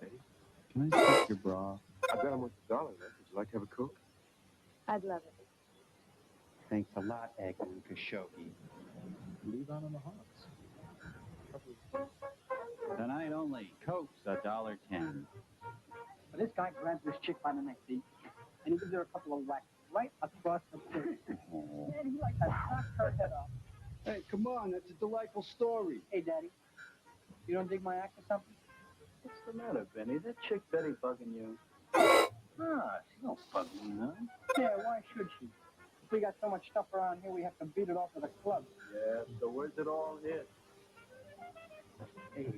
Betty, Can I touch your bra? I've got almost $1 left. Would you like to have a Coke? I'd love it. Thanks a lot, Eggman Khashoggi. Leave on in the Hawks. Tonight only, Coke's $1.10. This guy grabs this chick by the neck, see? And he gives her a couple of whacks right across the face. Oh. And he like to knock her head off. Hey, come on, that's a delightful story. Hey, Daddy, you don't dig my act or something? What's the matter, Benny? That chick Betty bugging you? Ah, she don't bug me, huh? Yeah, why should she? We got so much stuff around here, we have to beat it off with a club. Yeah, so where's it all hit? Hey,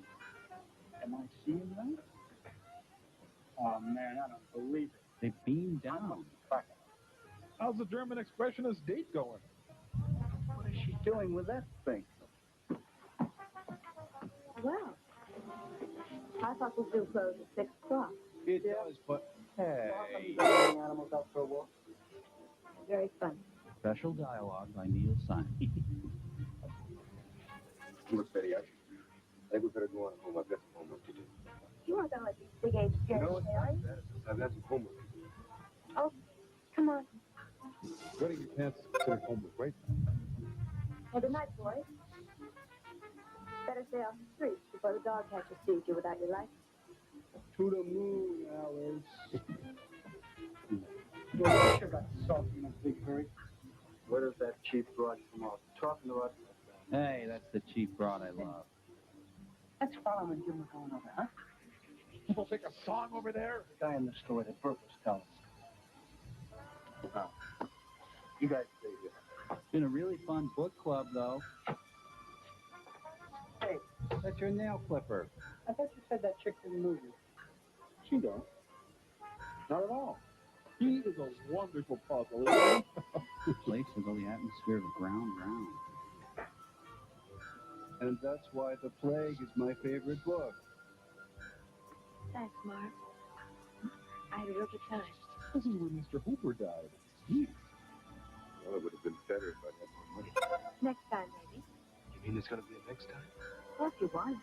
am I seeing right? Oh, man, I don't believe it. They beamed down. How's the German expressionist date going? What is she doing with that thing? Well, I thought the zoo closed at 6 o'clock. It does, but hey. Animals out for a walk. Very funny. Special dialogue by Neil Simon. Look, Betty, I think we better go on home. I've got some homework to do. You aren't going to let these big apes You scare know you, what? are you? I've got some homework to do. Oh, come on. Wetting your pants is considered homework, right? Well, good night, boys. Better stay off the streets before the dog catcher sees you without your license. To the moon, Alice. Well, I sure got salty in a big hurry. Where does that cheap broad come out? Talking to us? Hey, that's the cheap broad I love. Let's follow him and give him a going over, huh? We'll take a song over there. The guy in the store that Burke was telling us. You guys stay here. It's been a really fun book club, though. Hey, That's your nail clipper. I thought you said that chick didn't move you. She don't. Not at all. He is a wonderful puzzle, isn't he? Place with all the atmosphere of ground round. And that's why The Plague is my favorite book. Thanks, Mark. I had a real good time. This is where Mr. Hooper died. Well, it would have been better if I'd had more money. Next time, maybe. You mean there's going to be a next time? Well, if you want.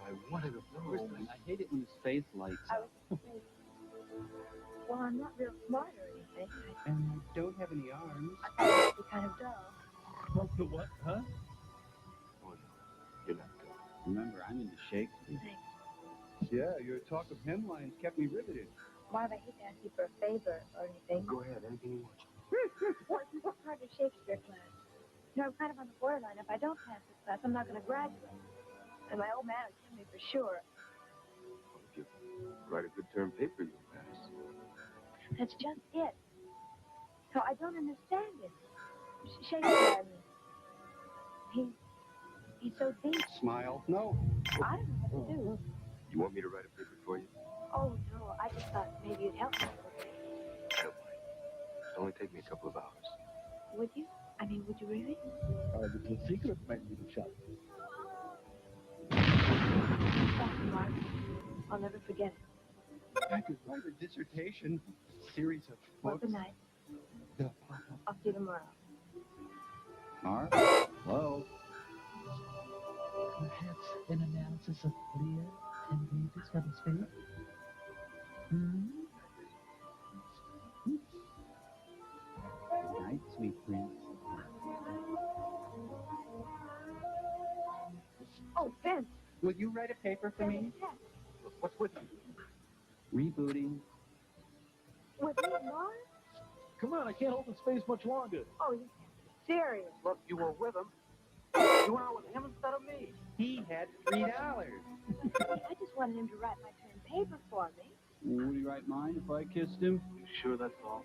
I wanted to know. I hate it when his face lights I up. was well, I'm not real smart or anything. And I don't have any arms. I thought it would be kind of dull. What the what, huh? Oh, no. You're not good. Remember, I'm into Shakespeare. Thanks. Yeah, your talk of hemlines kept me riveted. Marv, I hate to ask you for a favor or anything. Go ahead, anything you want. What part of Shakespeare class? You know, I'm kind of on the borderline. If I don't pass this class, I'm not going to graduate. And my old man would kill me for sure. Well, if you write a good term paper, you'll pass. That's just it. So I don't understand it. Shakespeare, I mean. He's so deep. Smile. No. I don't know what to do. You want me to write a paper for you? Oh, no, I just thought maybe you'd help me. I don't mind. It'll only take me a couple of hours. Would you? I mean, would you really? The secret might be the shop. Thank you, Mark. I'll never forget it. I could write a dissertation, series of Well, books. good night. I'll see you tomorrow. Marv? Hello? Perhaps an analysis of Lear 10 pages from his fate? Hmm? you write a paper for me? What's with you? Rebooting. With me, Mars? Come on, I can't hold this face much longer. Oh, you can't be serious. Look, you were with him. You went out with him instead of me. He had $3. I just wanted him to write my term paper for me. Would he write mine if I kissed him? You sure that's all?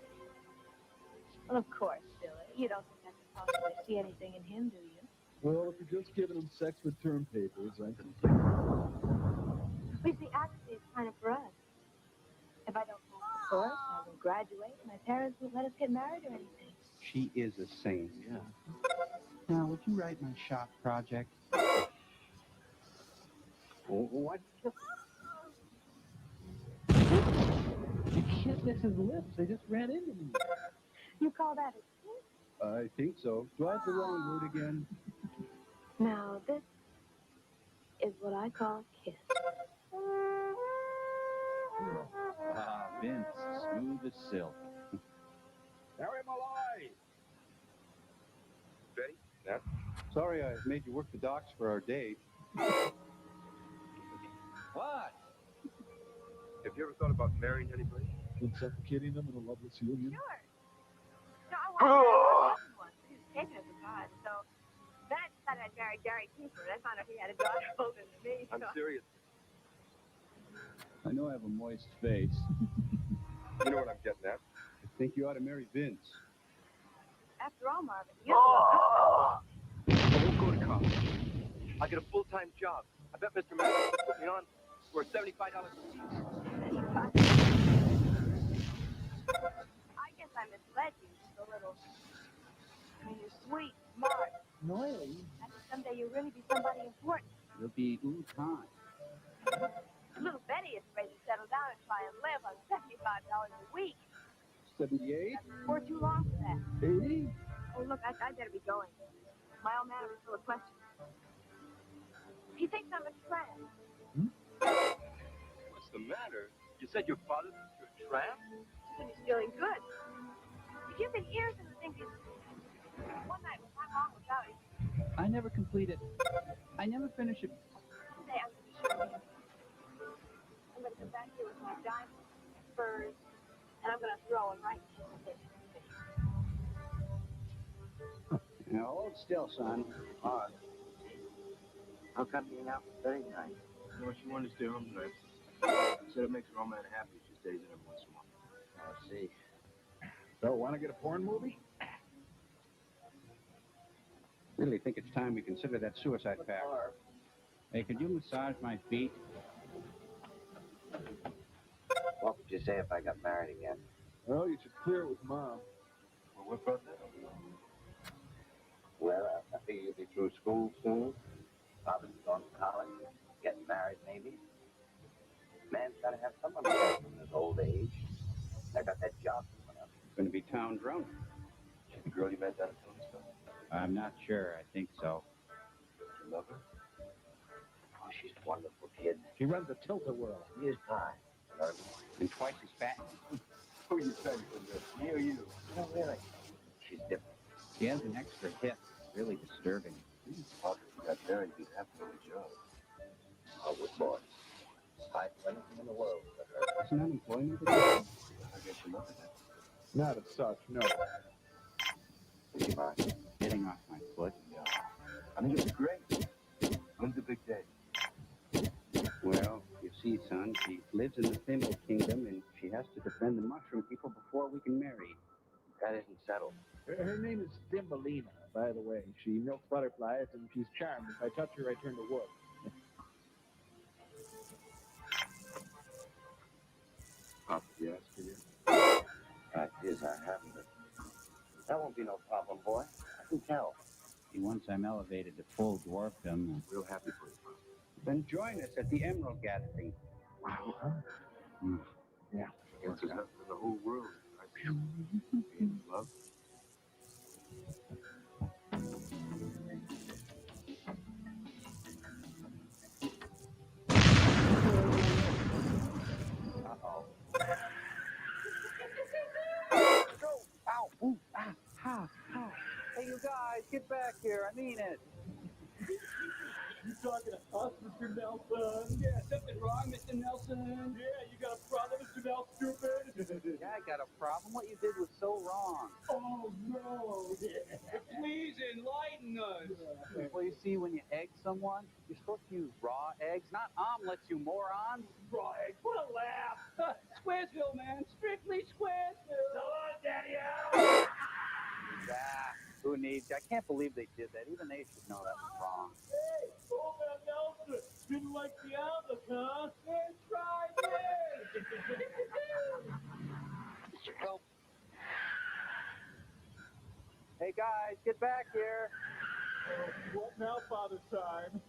Well, of course, silly. You don't think I could possibly see anything in him, do you? Well, if you're just giving him sex with term papers, I can. You see, actually, it's kind of for us. If I don't pass the course, I won't graduate. My parents won't let us get married or anything. She is a saint. Yeah. Now, would you write my shop project? What? You can't miss his lips. They just ran into me. You call that a kiss? I think so. Do I have the wrong word again? Now, this is what I call a kiss. Ah, Vince, smooth as silk. Harry Malloy! Betty? Yeah? Sorry I made you work the docks for our date. What? Have you ever thought about marrying anybody? And suffocating them in a loveless union. Sure. No, I wanted to marry my husband once, but he was taken as a god, so then I decided I'd marry Gary Cooper, and I found out he had a daughter older than me. I'm serious. I know I have a moist face. You know what I'm getting at. I think you ought to marry Vince. After all, Marvin, you I won't go to college. I'll get a full-time job. I bet Mr. Madison will put me on for $75 a piece. I guess I misled you just a little. I mean, you're sweet, smart. Noelle. I think someday you'll really be somebody important. You'll be time. Little Betty is ready to settle down and try and live on $75 a week. 78? We're too long for that. 80? Oh, look, I better be going. My old man was full of questions. He thinks I'm a tramp. What's the matter? You said your father thinks you're a tramp? But he's feeling good. If you could hear some of the things he... One night when my mom was out, he I never complete it. I never finish it. said, I'm going to be sure of you. I'm going to come back here with my diamonds, furs, and I'm going to throw them right into the face. Now, hold still, son. All right. How come being out for 39? You know, she wanted to stay home tonight. Said it makes her old man happy if she stays in every once in a while. I see. So, want to get a porn movie? Really think it's time we consider that suicide pact. Hey, could you massage my feet? What would you say if I got married again? Well, you should clear it with Mom. Well, what about that? Well, I figure you'll be through school soon. Father's going to college. Getting married, maybe. Man's got to have someone to help him in his old age. I got that job coming up. Going to be town drunk. She's the girl you met down at Tony's stuff. I'm not sure. I think so. You love her? Oh, she's a wonderful kid. She runs a tilt-a-whirl. He is fine. And twice as fat. Who you said from this? Me or you? No, really. She's different. She has an extra hip. Really disturbing. Father got married, you'd have to have a job. Oh, with boys. I'd do anything in the world for her. Isn't unemployment a I guess you love it. Not as such, no. Would you mind? Getting off my foot. Yeah. I think it's great. When's the big day? Well, you see, son, she lives in the Thimble Kingdom, and she has to defend the mushroom people before we can marry. That isn't settled. Her name is Thumbelina, by the way. She milks butterflies, and she's charmed. If I touch her, I turn to wood. Pop, you asked for you? Fact is, I haven't. But that won't be no problem, boy. I can tell. See, once I'm elevated to full dwarfdom, Real happy for you, Pop. then join us at the Emerald Gathering. Wow. Guess there's nothing in the whole world I'd be in love. Uh-oh. Ow! Ooh! Ah! Ha! Ha! Hey, you guys, get back here. I mean it. You talking to us, Mr. Mr. Nelson. Yeah, something wrong, Mr. Nelson? Yeah, you got a problem, Mr. Nelson, stupid? Yeah, I got a problem. What you did was so wrong. Oh, no. Please enlighten us. Well, you see, when you egg someone, you're supposed to use raw eggs, not omelets, you morons. Raw eggs, what a laugh. Squaresville, man. Strictly Squaresville. So long, Daddy Al. Ah, who needs you? I can't believe they did that. Even they should know that was wrong. Hey, old man Nelson. Didn't like the outlook, huh? Then try this. Well, hey, guys, get back here. What now, Father Time?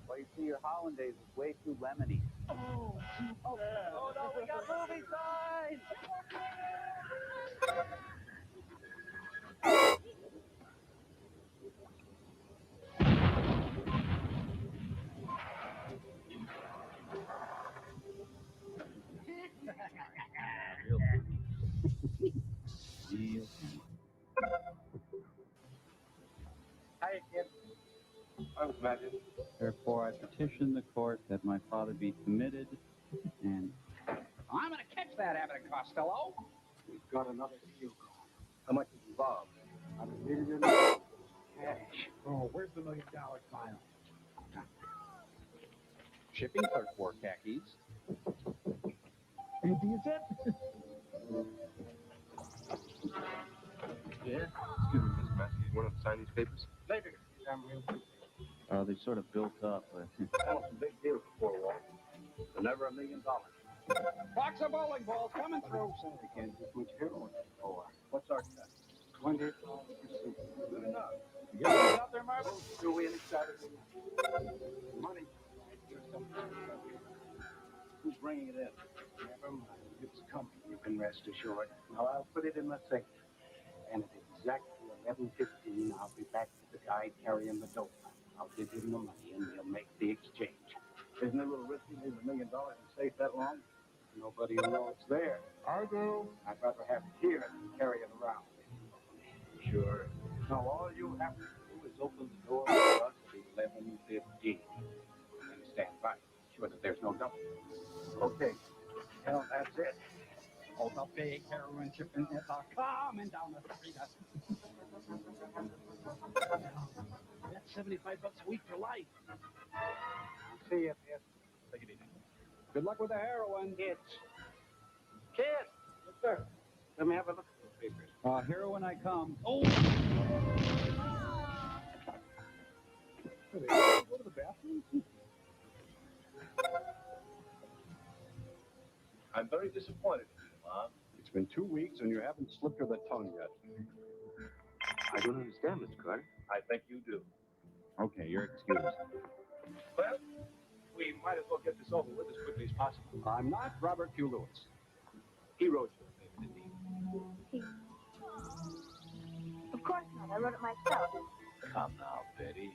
Well, you see, your hollandaise is way too lemony. Oh, too bad. Oh, no, we got movie signs! Real Hiya, kid. I was magic. Therefore, I petition the court that my father be committed and... I'm gonna catch that Abbott and Costello. We've got another deal going. How much is involved? $100 million. Cash. Oh, where's the $1 million file? Shipping clerk wore khakis. Empty is it? Yeah? Excuse me, Miss Massey. You want to sign these papers? Later. I'm real quick. They sort of built up, but... That was a big deal before war. But never $1 million. Box of bowling balls coming through. Sorry, kid. This much heroin. Oh, what's our cut? $28 per suit. Good enough. You get those out there, Marvel? Do we any Saturday night? Money. Who's bringing it in? Never mind. It's coming. You can rest assured. Now, I'll put it in the safe. And at exactly 11:15, I'll be back with the guy carrying the dope. I'll give him the money, and we'll make the exchange. Isn't it a little risky leaving $1 million in safe that long? Nobody will know it's there. I do. I'd rather have it here than carry it around. Sure. Now, all you have to do is open the door for us at 11:15. And stand by. Sure that there's no double. Okay. Well, that's it. Oh, the big heroin shipping is coming down the street. That's $75 a week for life. See you, kid. Take it easy. Good luck with the heroin. Kids. Kid! Yes, sir. Let me have a look at the papers. Here when I come. Oh! Go to the bathroom? I'm very disappointed in you, Mom. It's been 2 weeks and you haven't slipped her the tongue yet. I don't understand, Mr. Carter. I think you do. Okay, you're excused. Well, we might as well get this over with as quickly as possible. I'm not Robert Q. Lewis. He wrote you a paper, didn't he? Of course not. I wrote it myself. Come now, Betty.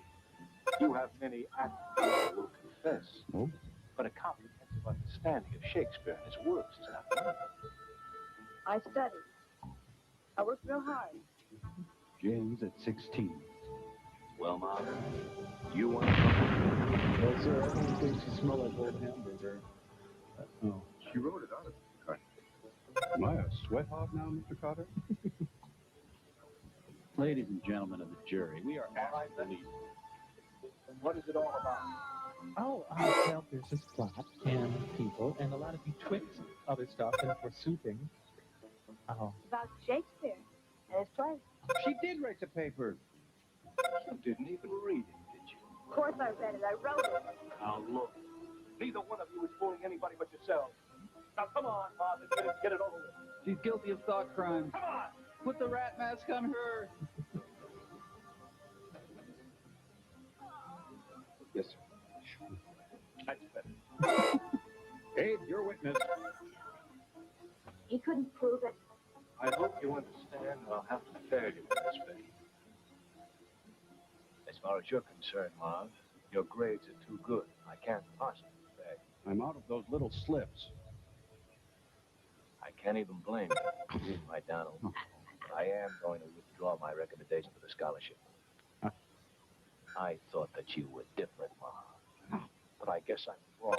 You have many actors who will confess. Oh? But a comprehensive understanding of Shakespeare and his works is not known. I studied. I worked real hard. James at 16. Well, Mom, you want to Well, sir, everyone thinks you smell like old hamburger. Oh. She wrote it out of Mr. Carter. Am I a sweat hog now, Mr. Carter? Ladies and gentlemen of the jury, we are asked to believe. What is it all about? Oh, well, there's this plot and people and a lot of betwixt other stuff and forsoothing. Oh, About Shakespeare and his plays. She did write the paper. You didn't even read it, did you? Of course I read it. I wrote it. Now, look. Neither one of you is fooling anybody but yourselves. Now, come on, Father. Get it over with. She's guilty of thought crimes. Come on! Put the rat mask on her. Yes, sir. That's better. Abe, your witness. He couldn't prove it. I hope you understand I'll have to fail you with this, Betty. As far as you're concerned, Marv, your grades are too good. I can't possibly fail you. I'm out of those little slips. I can't even blame you, my Donald. I am going to withdraw my recommendation for the scholarship. Huh? I thought that you were different, Marv. but I guess I'm wrong.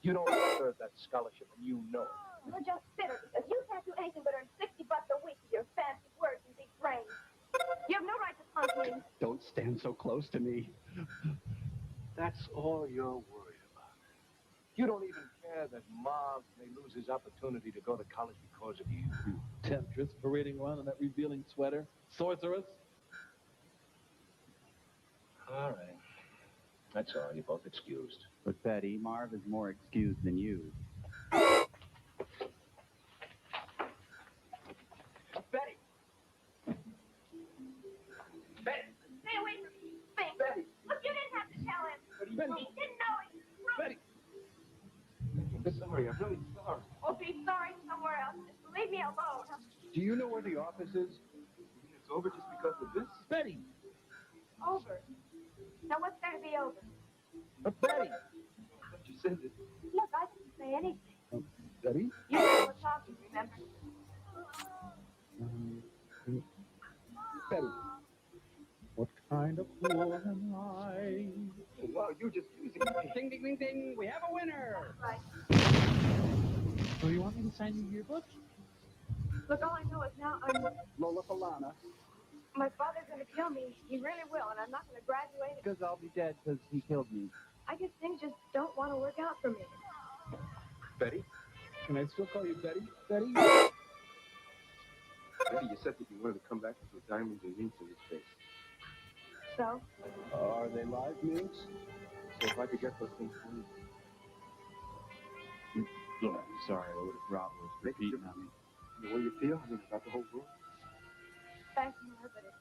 You don't deserve that scholarship, and you know it. Well, just bitter because you can't do anything but earn $60 a week with your fancy words and big brains. You have no right to punk me. Don't stand so close to me. That's all you're worried about. You don't even care that Marv may lose his opportunity to go to college because of you. You temptress parading around in that revealing sweater. Sorceress. All right. That's all. You're both excused. But Betty, Marv is more excused than you. Betty! Betty! Stay away from me, Fink. Betty! Look, you didn't have to tell him. Betty! He didn't know he was rude. Betty! I'm sorry. I'm really sorry. Well, be sorry somewhere else. Just leave me alone. Do you know where the office is? It's over just because of this? Betty. Over. Now, what's there to be over? Betty! But you said it. Look, I didn't say anything. Betty. You were talking, remember? Betty. What kind of fool am I? Wow, you're just using me. Ding, ding, ding, ding. We have a winner. Right. So you want me to sign your yearbook? Look, all I know is now Lola Falana. my father's going to kill me. He really will, and I'm not going to graduate. Because I'll be dead because he killed me. I guess things just don't want to work out for me. Betty? Can I still call you Betty? Betty? Betty, you said that you wanted to come back with your diamonds and minks in his face. So? Are they live minks? So if I could get those things for you. Look, I'm sorry. I would have robbed those for beating on me. The way you feel, I mean, about the whole world. Thanks, Marv, but it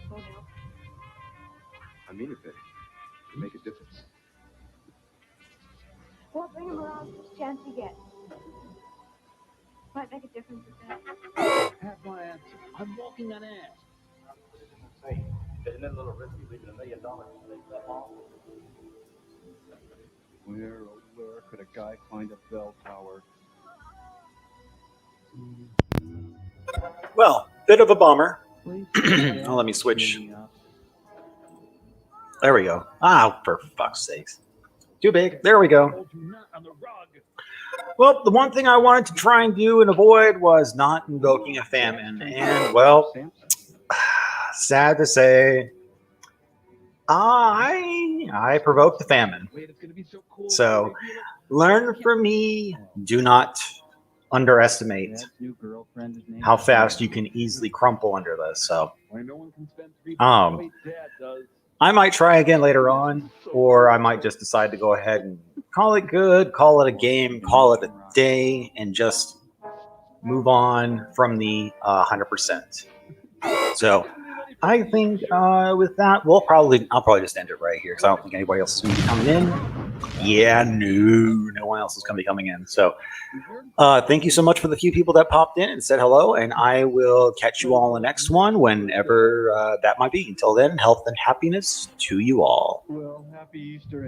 won't help. I mean it, Betty. It'll make a difference. Well, bring him around each chance you get. Might make a difference with that. Have my answer. I'm walking on air. Say, isn't it a little risky leaving $1 million in that long? Where, oh, where could a guy find a bell tower? Well, bit of a bummer. Please. Oh, let me switch. There we go. Ah, for fuck's sakes. Too big. There we go. Well, the one thing I wanted to try and do and avoid was not invoking a famine. And, well, sad to say, I provoked the famine. So, learn from me. Do not underestimate how fast you can easily crumple under this. So, I might try again later on, or I might just decide to go ahead and call it good, call it a game, call it a day, and just move on from the 100%. So I think with that, I'll probably just end it right here because I don't think anybody else is going to be coming in. Yeah, no one else is going to be coming in. So thank you so much for the few people that popped in and said hello, and I will catch you all in the next one whenever that might be. Until then, health and happiness to you all. Well, happy Easter.